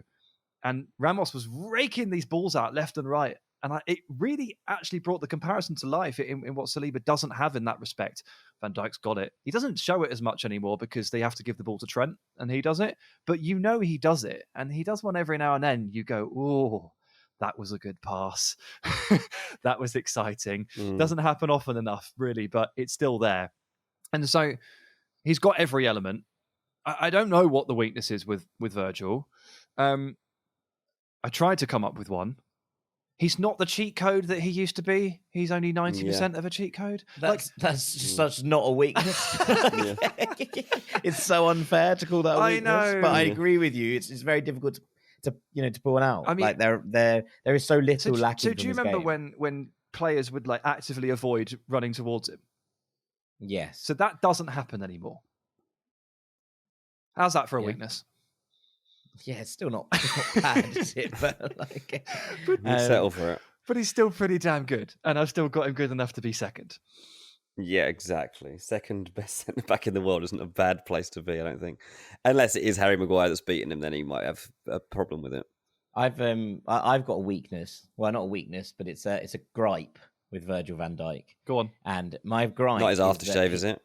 and Ramos was raking these balls out left and right. And it really actually brought the comparison to life in what Saliba doesn't have in that respect. Van Dijk's got it. He doesn't show it as much anymore because they have to give the ball to Trent, and he does it. But he does it. And he does one every now and then. You go, oh, that was a good pass. That was exciting. Doesn't happen often enough, really, but it's still there. And so he's got every element. I don't know what the weakness is with Virgil. I tried to come up with one. He's not the cheat code that he used to be. He's only 90% of a cheat code.
That's such not a weakness. It's so unfair to call that a weakness. I know. But I agree with you. It's very difficult to pull one out. I mean, like there is so little lacking.
So do you remember when players would like actively avoid running towards him?
Yes.
So that doesn't happen anymore. How's that for a weakness?
Yeah, it's still not bad, is it? But
settle for it.
But he's still pretty damn good, and I've still got him good enough to be second.
Yeah, exactly. Second best centre back in the world isn't a bad place to be, I don't think. Unless it is Harry Maguire that's beating him, then he might have a problem with it.
I've got a weakness. Well, not a weakness, but it's a gripe with Virgil van Dijk.
Go on.
And my gripe
not his aftershave, is it?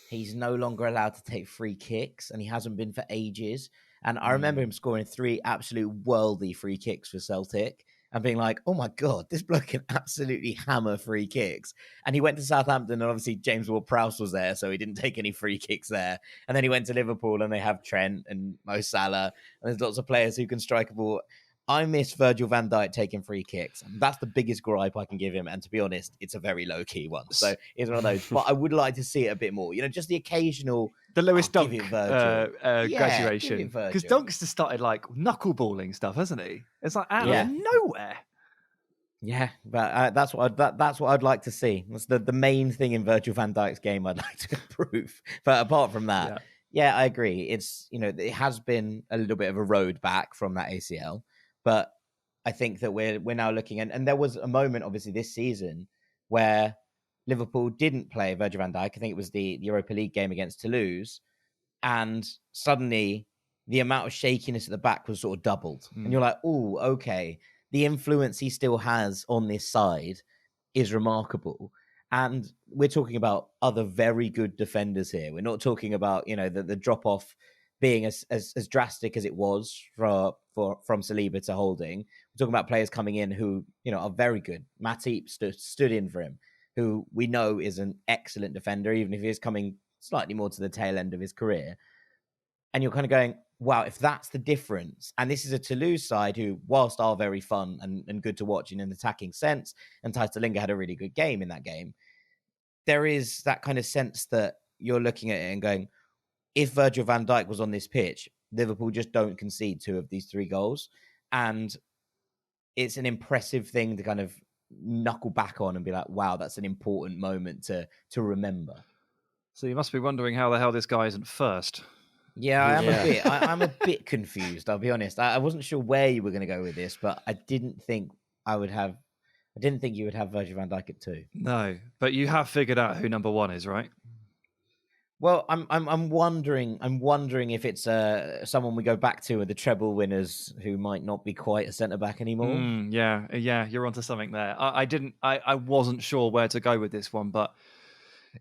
He's no longer allowed to take free kicks, and he hasn't been for ages. And I remember him scoring 3 absolute worldly free kicks for Celtic and being like, oh my God, this bloke can absolutely hammer free kicks. And he went to Southampton, and obviously James Ward-Prowse was there, so he didn't take any free kicks there. And then he went to Liverpool, and they have Trent and Mo Salah, and there's lots of players who can strike a ball. I miss Virgil van Dijk taking free kicks. That's the biggest gripe I can give him. And to be honest, it's a very low-key one. So it's one of those. But I would like to see it a bit more. Just the occasional...
The Lewis Dunk
give it Virgil.
graduation. Because Dunk's just started like knuckleballing stuff, hasn't he? It's like out of nowhere.
Yeah, but that's what I'd like to see. That's the main thing in Virgil van Dijk's game I'd like to improve. But apart from that, I agree. It's it has been a little bit of a road back from that ACL, but I think that we're now looking and there was a moment obviously this season where Liverpool didn't play Virgil van Dijk. I think it was the Europa League game against Toulouse, and suddenly the amount of shakiness at the back was sort of doubled, and you're like, oh, okay. The influence he still has on this side is remarkable. And we're talking about other very good defenders here. We're not talking about, the drop-off being as drastic as it was from Saliba to Holding. We're talking about players coming in who, are very good. Matip stood in for him, who we know is an excellent defender, even if he is coming slightly more to the tail end of his career. And you're kind of going, wow, if that's the difference, and this is a Toulouse side who, whilst are very fun and good to watch in an attacking sense, and Taitalinga had a really good game in that game, there is that kind of sense that you're looking at it and going, if Virgil van Dijk was on this pitch, Liverpool just don't concede 2 of these 3 goals. And it's an impressive thing to kind of knuckle back on and be like, wow, that's an important moment to remember.
So you must be wondering how the hell this guy isn't first.
Yeah, I am a bit. I'm a bit confused. I'll be honest. I wasn't sure where you were going to go with this, but I didn't think you would have Virgil van Dijk at 2.
No, but you have figured out who number 1 is, right?
Well, I'm wondering if it's someone we go back to with the treble winners who might not be quite a centre back anymore.
Yeah, you're onto something there. I wasn't sure where to go with this one, but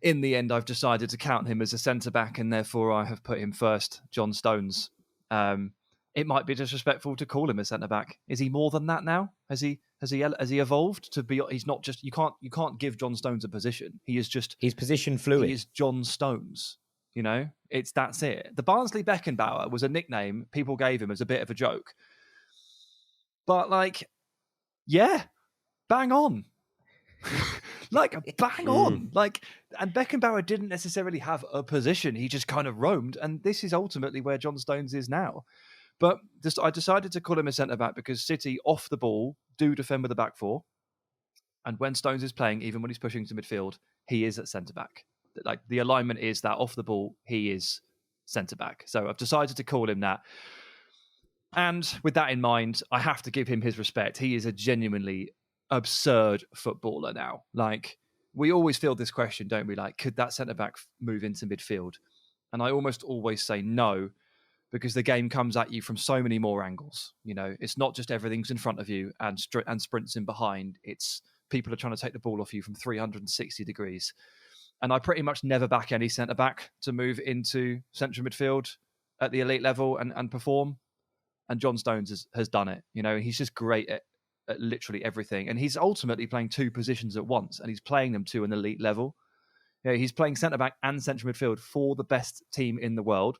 in the end, I've decided to count him as a centre-back, and therefore I have put him first, John Stones. It might be disrespectful to call him a centre-back. Is he more than that now? Has he evolved to be? He's not just. You can't give John Stones a position. He's
position fluid.
He is John Stones. That's it. The Barnsley Beckenbauer was a nickname people gave him as a bit of a joke. But bang on. Bang on. And Beckenbauer didn't necessarily have a position. He just kind of roamed. And this is ultimately where John Stones is now. But I decided to call him a centre-back because City, off the ball, do defend with the back 4. And when Stones is playing, even when he's pushing to midfield, he is at centre-back. The alignment is that off the ball, he is centre-back. So I've decided to call him that. And with that in mind, I have to give him his respect. He is a genuinely absurd footballer now. We always field this question, don't we? Could that centre-back move into midfield? And I almost always say no, because the game comes at you from so many more angles. It's not just everything's in front of you and sprints in behind. It's people are trying to take the ball off you from 360 degrees. And I pretty much never back any centre-back to move into central midfield at the elite level and perform. And John Stones has done it. He's just great at literally everything. And he's ultimately playing 2 positions at once, and he's playing them to an elite level. He's playing centre-back and central midfield for the best team in the world.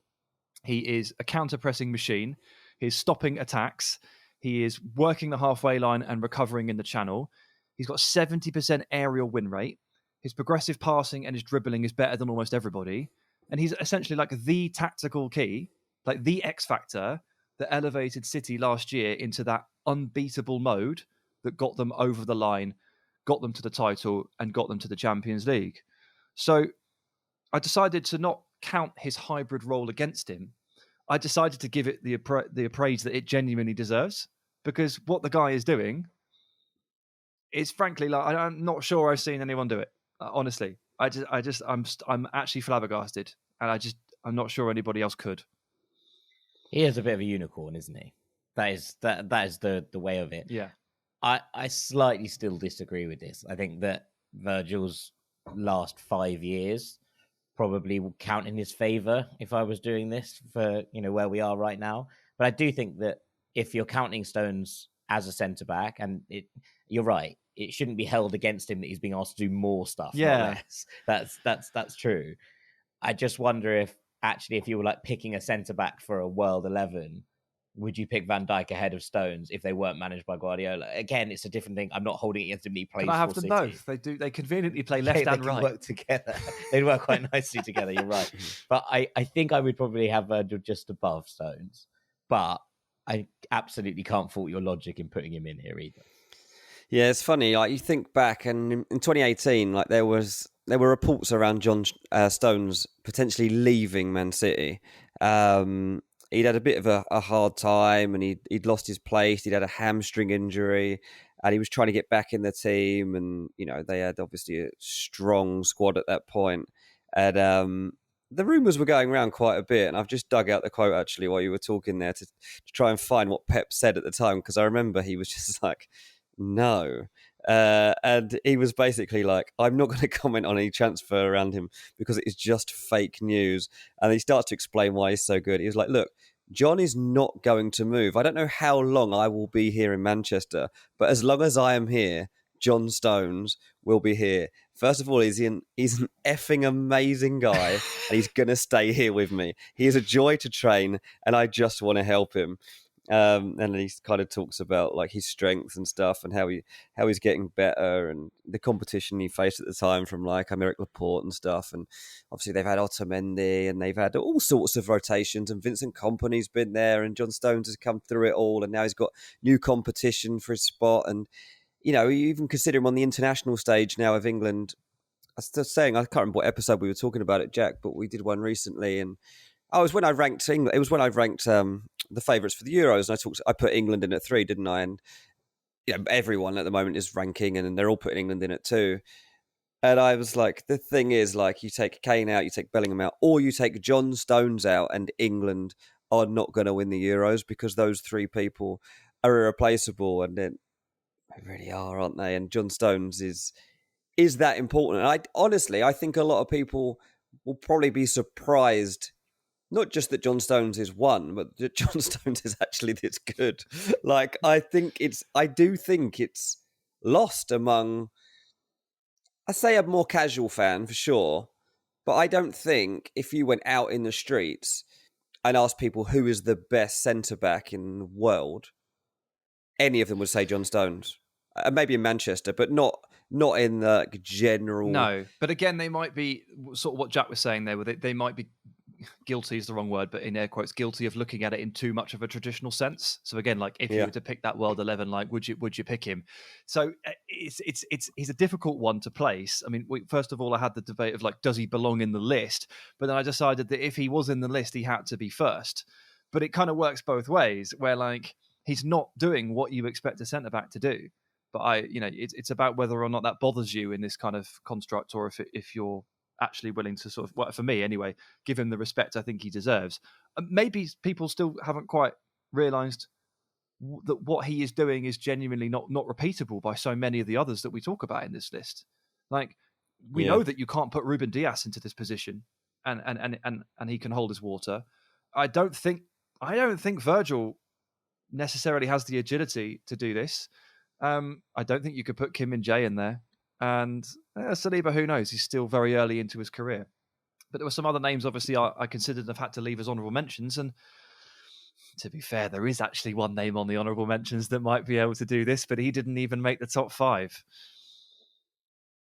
He is a counter-pressing machine. He's stopping attacks. He is working the halfway line and recovering in the channel. He's got 70% aerial win rate. His progressive passing and his dribbling is better than almost everybody. And he's essentially the tactical key, the X factor that elevated City last year into that unbeatable mode that got them over the line, got them to the title, and got them to the Champions League. So I decided to not count his hybrid role against him. I decided to give it the praise that it genuinely deserves, because what the guy is doing is frankly, I'm not sure I've seen anyone do it. Honestly, I'm actually flabbergasted, and I'm not sure anybody else could.
He is a bit of a unicorn, isn't he? That is the way of it.
Yeah.
I slightly still disagree with this. I think that Virgil's last 5 years probably will count in his favour if I was doing this for, where we are right now. But I do think that if you're counting Stones as a centre-back, and you're right, it shouldn't be held against him that he's being asked to do more stuff.
Yeah.
That's true. I just wonder if you were picking a centre-back for a World 11, would you pick Van Dijk ahead of Stones if they weren't managed by Guardiola? Again, it's a different thing. I'm not holding it against him. He plays
Can I have
for
them
City.
both? They conveniently play left and
they
right.
Work together. They'd work quite nicely together. You're right. But I think I would probably have Virgil just above Stones. But I absolutely can't fault your logic in putting him in here either.
Yeah, it's funny. Like you think back, and in 2018, like there were reports around John Stones potentially leaving Man City. He'd had a bit of a hard time, and he'd lost his place. He'd had a hamstring injury, and he was trying to get back in the team. And they had obviously a strong squad at that point. And the rumours were going around quite a bit. And I've just dug out the quote actually while you were talking there to try and find what Pep said at the time, because I remember he was just like, no. And he was basically like, I'm not going to comment on any transfer around him because it is just fake news. And he starts to explain why he's so good. He was like, look, John is not going to move. I don't know how long I will be here in Manchester, but as long as I am here, John Stones will be here. First of all, he's an effing amazing guy, and he's going to stay here with me. He is a joy to train, and I just want to help him. And he kind of talks about like his strengths and stuff, and how he's getting better, and the competition he faced at the time from like Aymeric Laporte and stuff. And obviously they've had Otamendi, and they've had all sorts of rotations, and Vincent Kompany's been there, and John Stones has come through it all, and now he's got new competition for his spot. And you even consider him on the international stage now of England. I was just saying, I can't remember what episode we were talking about it, Jack, but we did one recently, and it was when I ranked England. It was when I ranked the favourites for the Euros, and I put England in at 3, didn't I? And everyone at the moment is ranking, and they're all putting England in at 2. And I was like, the thing is, like, you take Kane out, you take Bellingham out, or you take John Stones out, and England are not going to win the Euros, because those 3 people are irreplaceable, and then they really are, aren't they? And John Stones is that important. And I think a lot of people will probably be surprised. Not just that John Stones is one, but that John Stones is actually this good. Like, I do think it's lost among, I say, a more casual fan for sure, but I don't think if you went out in the streets and asked people who is the best centre-back in the world, any of them would say John Stones. Maybe in Manchester, but not in the general.
No, but again, they might be sort of what Jack was saying there. They might be guilty is the wrong word, but in air quotes, guilty of looking at it in too much of a traditional sense. So again, like if you were to pick that world 11, like would you pick him? So he's a difficult one to place. I mean, first of all, I had the debate of like, does he belong in the list? But then I decided that if he was in the list, he had to be first. But it kind of works both ways, where like he's not doing what you expect a centre back to do. But it's about whether or not that bothers you in this kind of construct, or if you're actually willing to sort of, well, for me anyway, give him the respect I think he deserves. Maybe people still haven't quite realised that what he is doing is genuinely not repeatable by so many of the others that we talk about in this list. Like, we know that you can't put Ruben Dias into this position, and he can hold his water. I don't think Virgil necessarily has the agility to do this. I don't think you could put Kim Min-jae in there. And Saliba, who knows? He's still very early into his career. But there were some other names, obviously, I considered have had to leave as honourable mentions. And to be fair, there is actually one name on the honourable mentions that might be able to do this, but he didn't even make the top 5.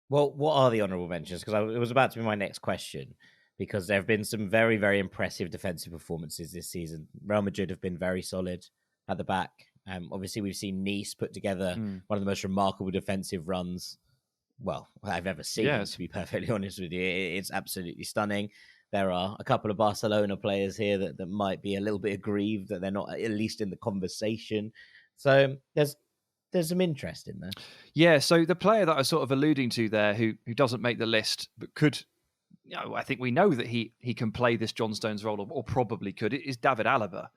Well, what are the honourable mentions? Because it was about to be my next question, because there have been some very, very impressive defensive performances this season. Real Madrid have been very solid at the back. Obviously, we've seen Nice put together one of the most remarkable defensive runs I've ever seen, to be perfectly honest with you. It's absolutely stunning. There are a couple of Barcelona players here that might be a little bit aggrieved that they're not at least in the conversation. So there's some interest in there.
Yeah, so the player that I was sort of alluding to there, who doesn't make the list, but could, I think we know that he can play this John Stones role, or probably could, is David Alaba.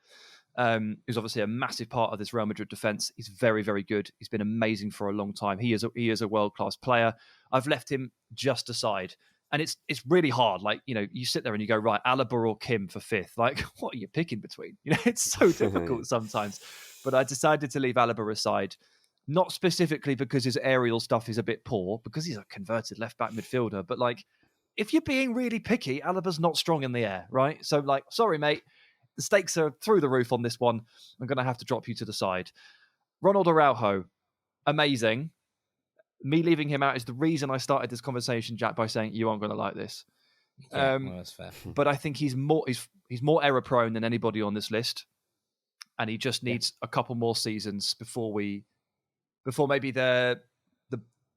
Who's obviously a massive part of this Real Madrid defense. He's very, very good. He's been amazing for a long time. He is a world-class player. I've left him just aside. And it's really hard. Like, you sit there and you go, right, Alaba or Kim for 5th. Like, what are you picking between? It's so difficult sometimes. But I decided to leave Alaba aside, not specifically because his aerial stuff is a bit poor, because he's a converted left-back midfielder. But like, if you're being really picky, Alaba's not strong in the air, right? So like, sorry, mate. the stakes are through the roof on this one. I'm going to have to drop you to the side. Ronald Araujo, amazing. Me leaving him out is the reason I started this conversation, Jack, by saying you aren't going to like this.
Yeah, well, that's fair.
But I think he's more error prone than anybody on this list, and he just needs a couple more seasons before maybe the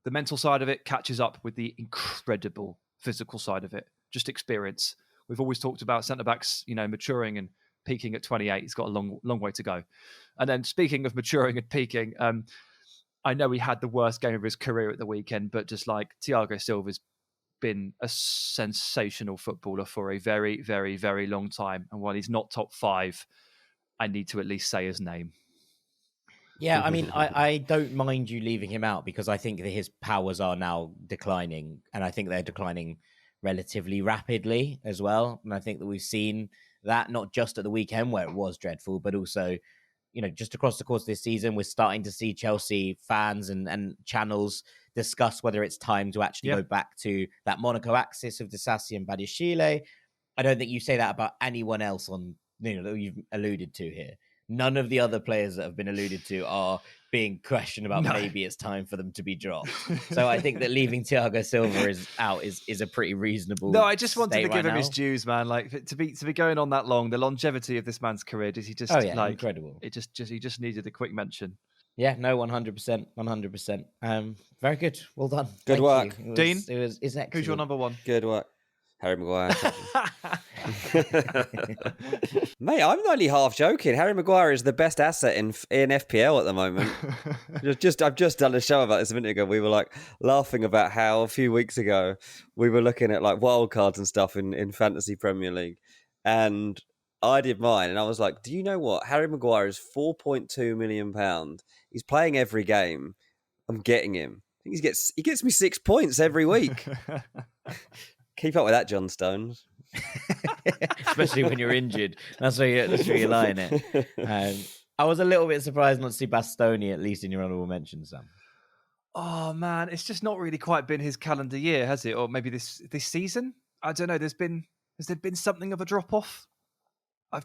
mental side of it catches up with the incredible physical side of it. Just experience. We've always talked about centre backs, maturing and peaking at 28. He's got a long way to go. And then speaking of maturing and peaking, I know he had the worst game of his career at the weekend, but just like Thiago Silva's been a sensational footballer for a very, very, very long time. And while he's not top 5, I need to at least say his name.
Yeah, I mean, I don't mind you leaving him out because I think that his powers are now declining, and I think they're declining relatively rapidly as well. And I think that we've seen that not just at the weekend where it was dreadful, but also, just across the course of this season, we're starting to see Chelsea fans and channels discuss whether it's time to actually go back to that Monaco axis of Disasi and Badiashile. I don't think you say that about anyone else that you've alluded to here. None of the other players that have been alluded to are being questioned about maybe it's time for them to be dropped. So I think that leaving Thiago Silva is a pretty reasonable.
No, I just wanted to give him
now.
his dues, man. Like to be going on that long, the longevity of this man's career. Does he just
incredible?
He just needed a quick mention.
Yeah, no, 100%. Very good. Well done.
Good work.
Dean,
it's excellent.
who's your number one?
Good work. Harry Maguire. Mate, I'm only half joking. Harry Maguire is the best asset in FPL at the moment. I've just done a show about this a minute ago. We were like laughing about how a few weeks ago we were looking at like wild cards and stuff in Fantasy Premier League. And I did mine and I was like, do you know what? Harry Maguire is £4.2 million. He's playing every game. I'm getting him. I think he gets me 6 points every week. Keep up with that, John Stones.
Especially when you're injured. That's where you're lying it. I was a little bit surprised not to see Bastoni at least in your honourable mention, Sam.
Oh man, it's just not really quite been his calendar year, has it? Or maybe this season? I don't know. Has there been something of a drop off? A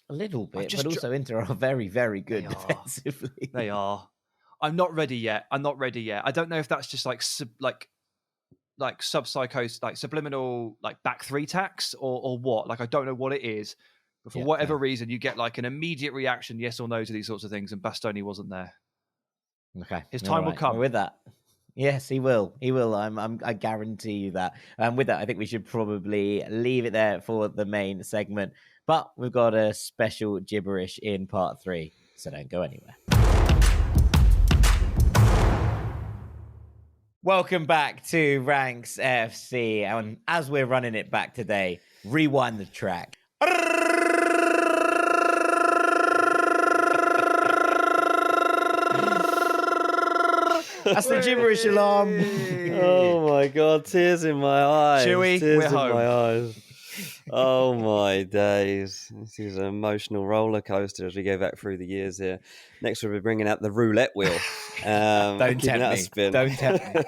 little bit, but also Inter are very, very good defensively.
They are. I'm not ready yet. I don't know if that's just like sub-psychos, like subliminal, like back 3 tax or what. Like, I don't know what it is. But for whatever reason, you get like an immediate reaction, yes or no, to these sorts of things. And Bastoni wasn't there.
Okay.
His time will come.
With that. Yes, he will. He will. I guarantee you that. With that, I think we should probably leave it there for the main segment. But we've got a special gibberish in part 3. So don't go anywhere. Welcome back to Ranks FC. And as we're running it back today, rewind the track. That's the gibberish alarm.
Oh my God, tears in my eyes.
Chewy,
tears
we're
in
home.
my eyes. Oh my days. This is an emotional roller coaster as we go back through the years here. Next we'll be bringing out the roulette wheel.
Don't tempt me. Don't tempt me.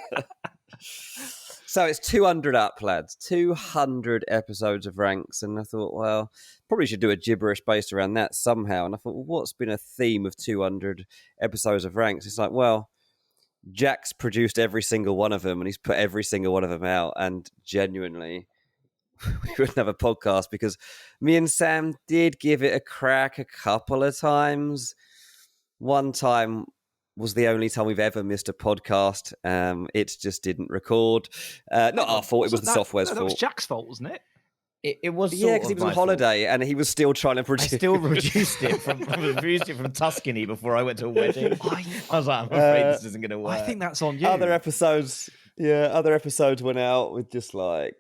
So it's 200 up, lads. 200 episodes of Ranks. And I thought, well, probably should do a gibberish based around that somehow. And I thought, well, what's been a theme of 200 episodes of Ranks? It's like, well, Jack's produced every single one of them and he's put every single one of them out. And genuinely, we wouldn't have a podcast because me and Sam did give it a crack a couple of times. One time was the only time we've ever missed a podcast. It just didn't record. Not our fault. It was the software's fault.
That was Jack's fault, wasn't it?
It was
because he was on holiday and he was still trying to produce.
I still produced it from Tuscany before I went to a wedding. I was like, I'm afraid this isn't going to work.
I think that's on you.
Other episodes went out with just like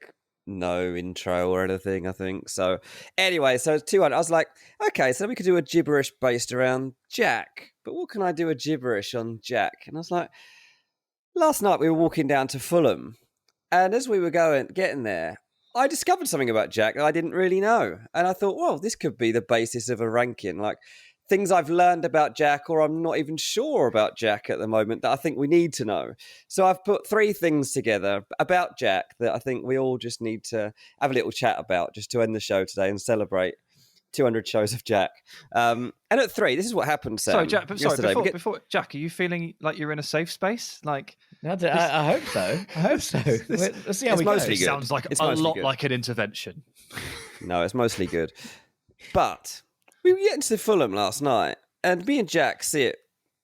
no intro or anything, I think. So anyway, so it's 200. I was like, okay, so we could do a gibberish based around Jack, but what can I do a gibberish on Jack? And I was like, last night we were walking down to Fulham, and as we were getting there, I discovered something about Jack that I didn't really know. And I thought, well, this could be the basis of a ranking, like things I've learned about Jack or I'm not even sure about Jack at the moment that I think we need to know. So I've put 3 things together about Jack that I think we all just need to have a little chat about just to end the show today and celebrate 200 shows of Jack. And at 3, this is what happened, Sam.
Sorry, Jack.
yesterday.
Before Jack, are you feeling like you're in a safe space? Like,
I hope so. Let's see how we go.
Mostly good.
Sounds like
It's
a
mostly
lot
good.
like an intervention.
No, it's mostly good. But we were getting to Fulham last night, and me and Jack sit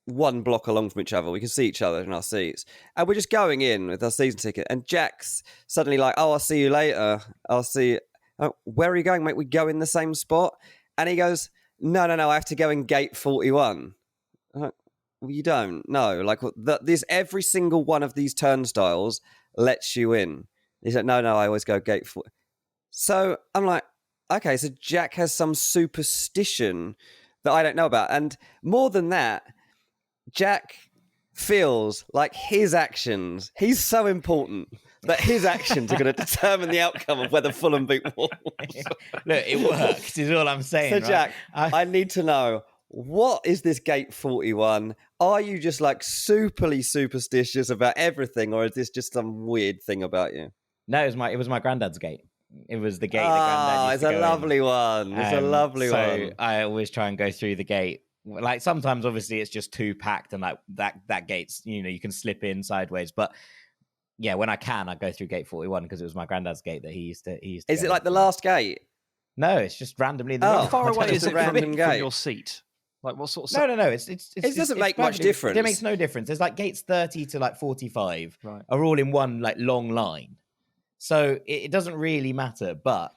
one block along from each other. We can see each other in our seats. And we're just going in with our season ticket. And Jack's suddenly like, "Oh, I'll see you later. I'll see you." Where are you going, mate? We go in the same spot? And he goes, No, I have to go in gate 41. I'm like, well, you don't. No. Like, this every single one of these turnstiles lets you in. He's like, No, I always go gate 40. So I'm like, okay, so Jack has some superstition that I don't know about. And more than that, Jack feels like his actions, he's so important that his actions are going to determine the outcome of whether Fulham beat Wolves.
Look, it worked, is all I'm saying.
So,
right?
Jack, I need to know, what is this gate 41? Are you just like superly superstitious about everything, or is this just some weird thing about you?
No, it was my granddad's gate. It was the gate that granddad used to go in.
It's a lovely one. It's a lovely one.
So I always try and go through the gate. Like sometimes, obviously, it's just too packed, and like that gate's, you can slip in sideways. But yeah, when I can, I go through gate 41 because it was my granddad's gate that he used to.
Is it like the last gate?
No, it's just randomly.
How far away is it
random
from
gate?
your seat? Like what sort of?
No. It
doesn't make much difference.
It makes no difference. There's like gates 30 to like 45
Right.
are all in one like long line. So it doesn't really matter. But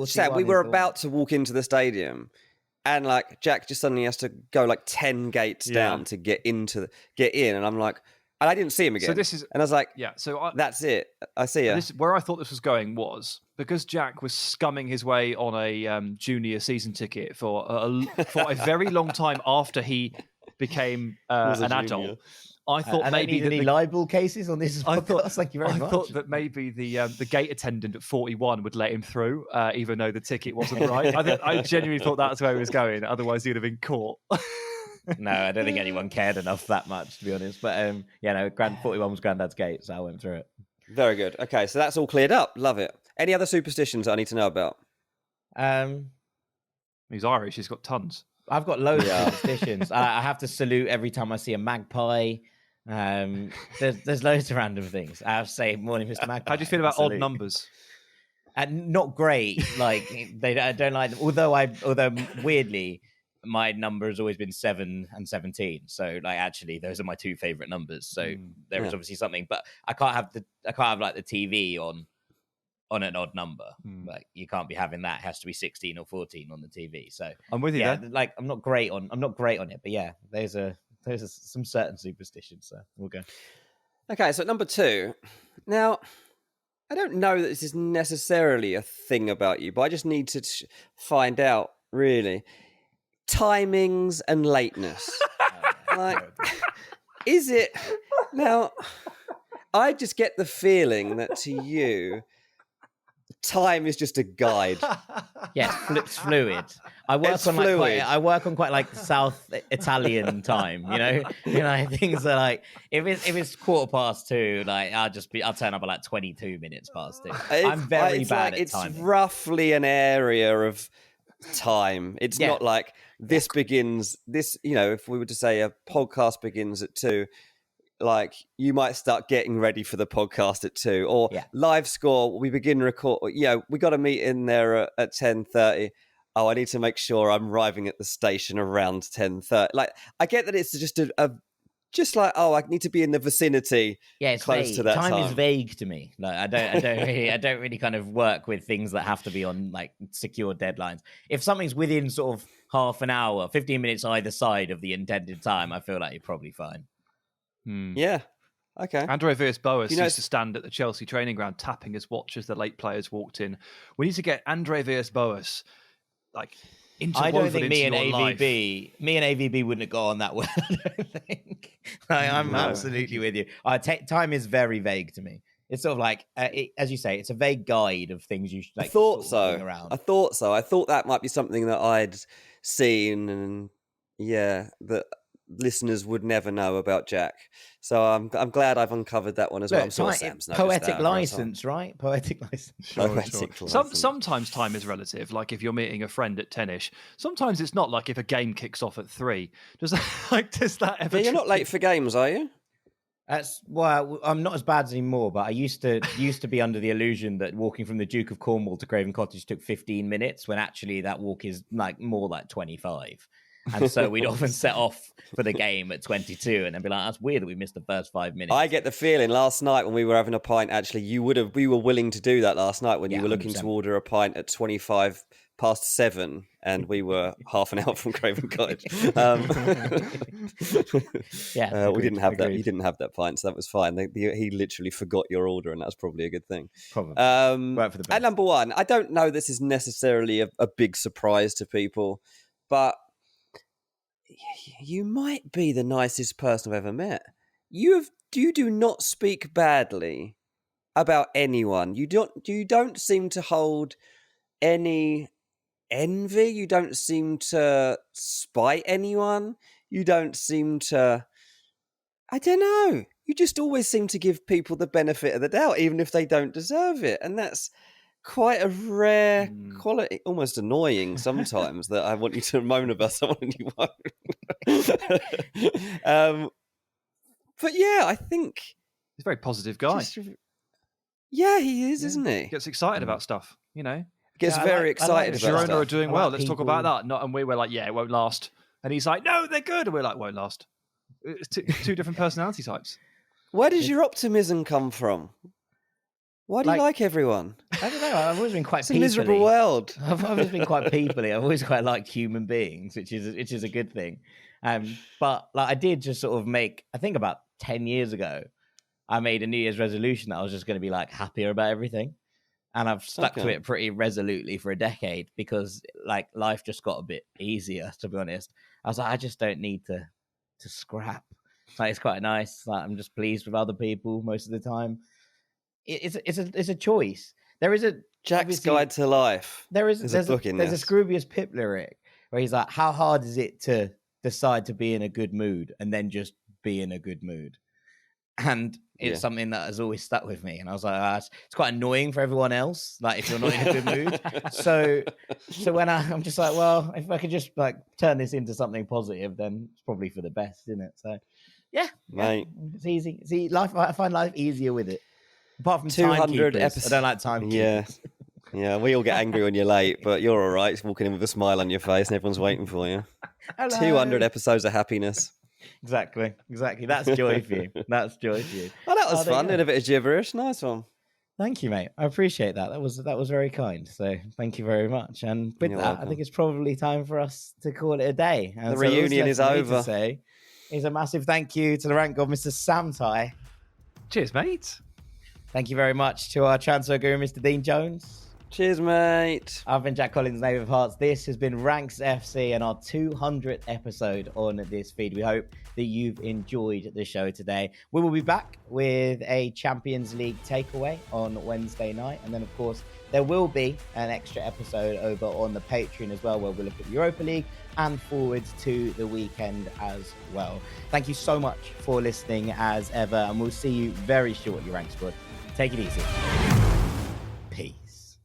Sam, we were about to walk into the stadium, and like Jack just suddenly has to go like 10 gates down to get in, and I'm like, and I didn't see him again.
So this is,
and I was like,
So
that's it. I see you.
Where I thought this was going was because Jack was scumming his way on a junior season ticket for a very long time after he became an adult. I thought maybe
any libel cases on this podcast. Thank you very much.
I thought that maybe the gate attendant at 41 would let him through, even though the ticket wasn't right. I genuinely thought that's where he was going. Otherwise, he would have been caught.
No, I don't think anyone cared enough that much, to be honest. But 41 was Granddad's gate, so I went through it.
Very good. Okay, so that's all cleared up. Love it. Any other superstitions I need to know about?
He's Irish. He's got tons.
I've got loads of superstitions. I have to salute every time I see a magpie. There's loads of random things. I have to say, morning, Mr. Magpie.
How do you feel about odd numbers?
Not great. Like I don't like them. Although weirdly, my number has always been 7 and 17. So like actually, those are my two favorite numbers. So there is obviously something, but I can't have like the TV on an odd number. Like you can't be having that. It has to be 16 or 14 on the TV. So
I'm with you.
Yeah,
there.
like I'm not great on it, but yeah, those are some certain superstitions. So we'll go.
Okay, so number 2. Now, I don't know that this is necessarily a thing about you, but I just need to find out, really. Timings and lateness. Like, is it... Now, I just get the feeling that to you, time is just a guide.
Yes, it's fluid. I work on quite like South Italian time, things are like if it's 2:15, like I'll turn up at like 22 minutes past 2. I'm very bad at timing.
It's roughly an area of time. It's not like this begins this, if we were to say a podcast begins at 2, like you might start getting ready for the podcast at 2, or live score, we begin record, we got to meet in there at 10:30. Oh, I need to make sure I'm arriving at the station around 10:30. Like, I get that it's just I need to be in the vicinity.
Yeah, it's
close
vague.
to that time.
Time is vague to me. Like I don't really kind of work with things that have to be on like secure deadlines. If something's within sort of half an hour, 15 minutes either side of the intended time, I feel like you're probably fine.
Yeah. Okay.
Andre Villas-Boas used to stand at the Chelsea training ground tapping his watch as the late players walked in. We need to get Andre Villas-Boas interwoven.
I don't think me and
AVB
wouldn't have gone that well. I don't think. I'm absolutely with you. Time is very vague to me. It's sort of like, as you say, it's a vague guide of things you should. Like,
I thought so.
Around.
I thought that might be something that I'd seen, and that listeners would never know about Jack. So I'm glad I've uncovered that one as well. I'm sure Sam's noticed
poetic
that
license, right? Poetic license.
Sure.
License.
Sometimes time is relative. Like if you're meeting a friend at 10ish, sometimes it's not. Like if a game kicks off at 3. Does that ever?
Yeah, you're not late for games, are you?
I'm not as bad anymore, but I used to be under the illusion that walking from the Duke of Cornwall to Craven Cottage took 15 minutes, when actually that walk is more like 25. And so we'd often set off for the game at 22 and then be like, that's weird that we missed the first 5 minutes.
I get the feeling last night when we were having a pint, actually, we were willing to do that last night when you were looking 100%. To order a pint at 25 past 7 and we were half an hour from Craven Cottage. We didn't have that. You didn't have that pint, so that was fine. He literally forgot your order, and that's probably a good thing.
Probably.
Right for the best. At number 1, I don't know this is necessarily a big surprise to people, but you might be the nicest person I've ever met. You do not speak badly about anyone. You don't seem to hold any envy. You don't seem to spite anyone. You don't seem to, I don't know. You just always seem to give people the benefit of the doubt, even if they don't deserve it. And that's quite a rare quality, almost annoying sometimes, that I want you to moan about someone and you won't. But yeah, I think
he's a very positive guy.
Yeah, he is, isn't he?
Gets excited about stuff,
Gets very excited about
Girona are doing well. Let's talk about that. And we were like, yeah, it won't last. And he's like, no, they're good. And we're like, won't last. It's two different personality types.
Where does your optimism come from? Why do you like everyone?
I don't know. I've always been quite.
It's a miserable world.
I've always been quite peoply. I've always quite liked human beings, which is a good thing. But I did just sort of make. I think about 10 years ago, I made a New Year's resolution that I was just going to be happier about everything, and I've stuck to it pretty resolutely for a decade because life just got a bit easier. To be honest, I was like, I just don't need to scrap. It's quite nice. I'm just pleased with other people most of the time. It's a choice. There is a
Jack's Guide to Life.
There's
a book in
there's a Scroobius Pip lyric where he's like, how hard is it to decide to be in a good mood and then just be in a good mood? And it's something that has always stuck with me. And I was like, it's quite annoying for everyone else, if you're not in a good mood. So when I'm just like, well, if I could just turn this into something positive, then it's probably for the best, isn't it? So
mate,
it's easy. See, I find life easier with it. Apart from
200 episodes.
I don't like timekeepers.
Yeah, we all get angry when you're late, but you're all right. Walking in with a smile on your face and everyone's waiting for you.
Hello.
200 episodes of happiness.
Exactly. That's joy for you. That's joy for you.
Oh, that was fun. Did a bit of gibberish. Nice one.
Thank you, mate. I appreciate that. That was very kind. So thank you very much. And with that, I think it's probably time for us to call it a day. And
the reunion is over.
Is a massive thank you to the rank god, Mr. Sam Tighe.
Cheers, mate.
Thank you very much to our transfer guru, Mr. Dean Jones.
Cheers, mate.
I've been Jack Collins, Knave of Hearts. This has been Ranks FC and our 200th episode on this feed. We hope that you've enjoyed the show today. We will be back with a Champions League takeaway on Wednesday night. And then, of course, there will be an extra episode over on the Patreon as well, where we'll look at Europa League and forwards to the weekend as well. Thank you so much for listening as ever. And we'll see you very shortly, Ranks Squad. Take it easy. Peace.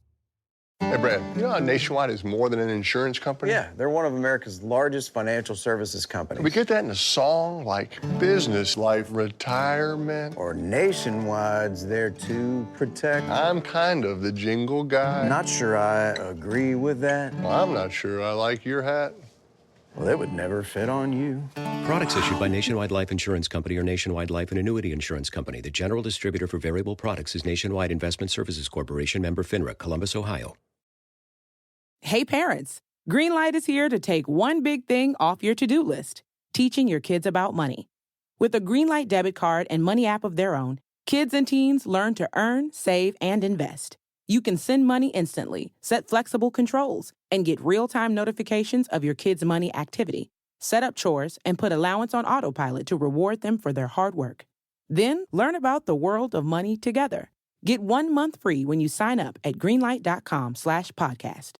Hey, Brad, you know how Nationwide is more than an insurance company?
Yeah, they're one of America's largest financial services companies.
We get that in a song like business, life, retirement.
Or Nationwide's there to protect.
I'm kind of the jingle guy.
Not sure I agree with that.
Well, I'm not sure I like your hat.
Well, it would never fit on you.
Products issued by Nationwide Life Insurance Company or Nationwide Life and Annuity Insurance Company. The general distributor for variable products is Nationwide Investment Services Corporation, member FINRA, Columbus, Ohio.
Hey parents, Greenlight is here to take one big thing off your to-do list, teaching your kids about money. With a Greenlight debit card and money app of their own, kids and teens learn to earn, save, and invest. You can send money instantly, set flexible controls, and get real-time notifications of your kids' money activity. Set up chores and put allowance on autopilot to reward them for their hard work. Then learn about the world of money together. Get 1 month free when you sign up at greenlight.com/podcast.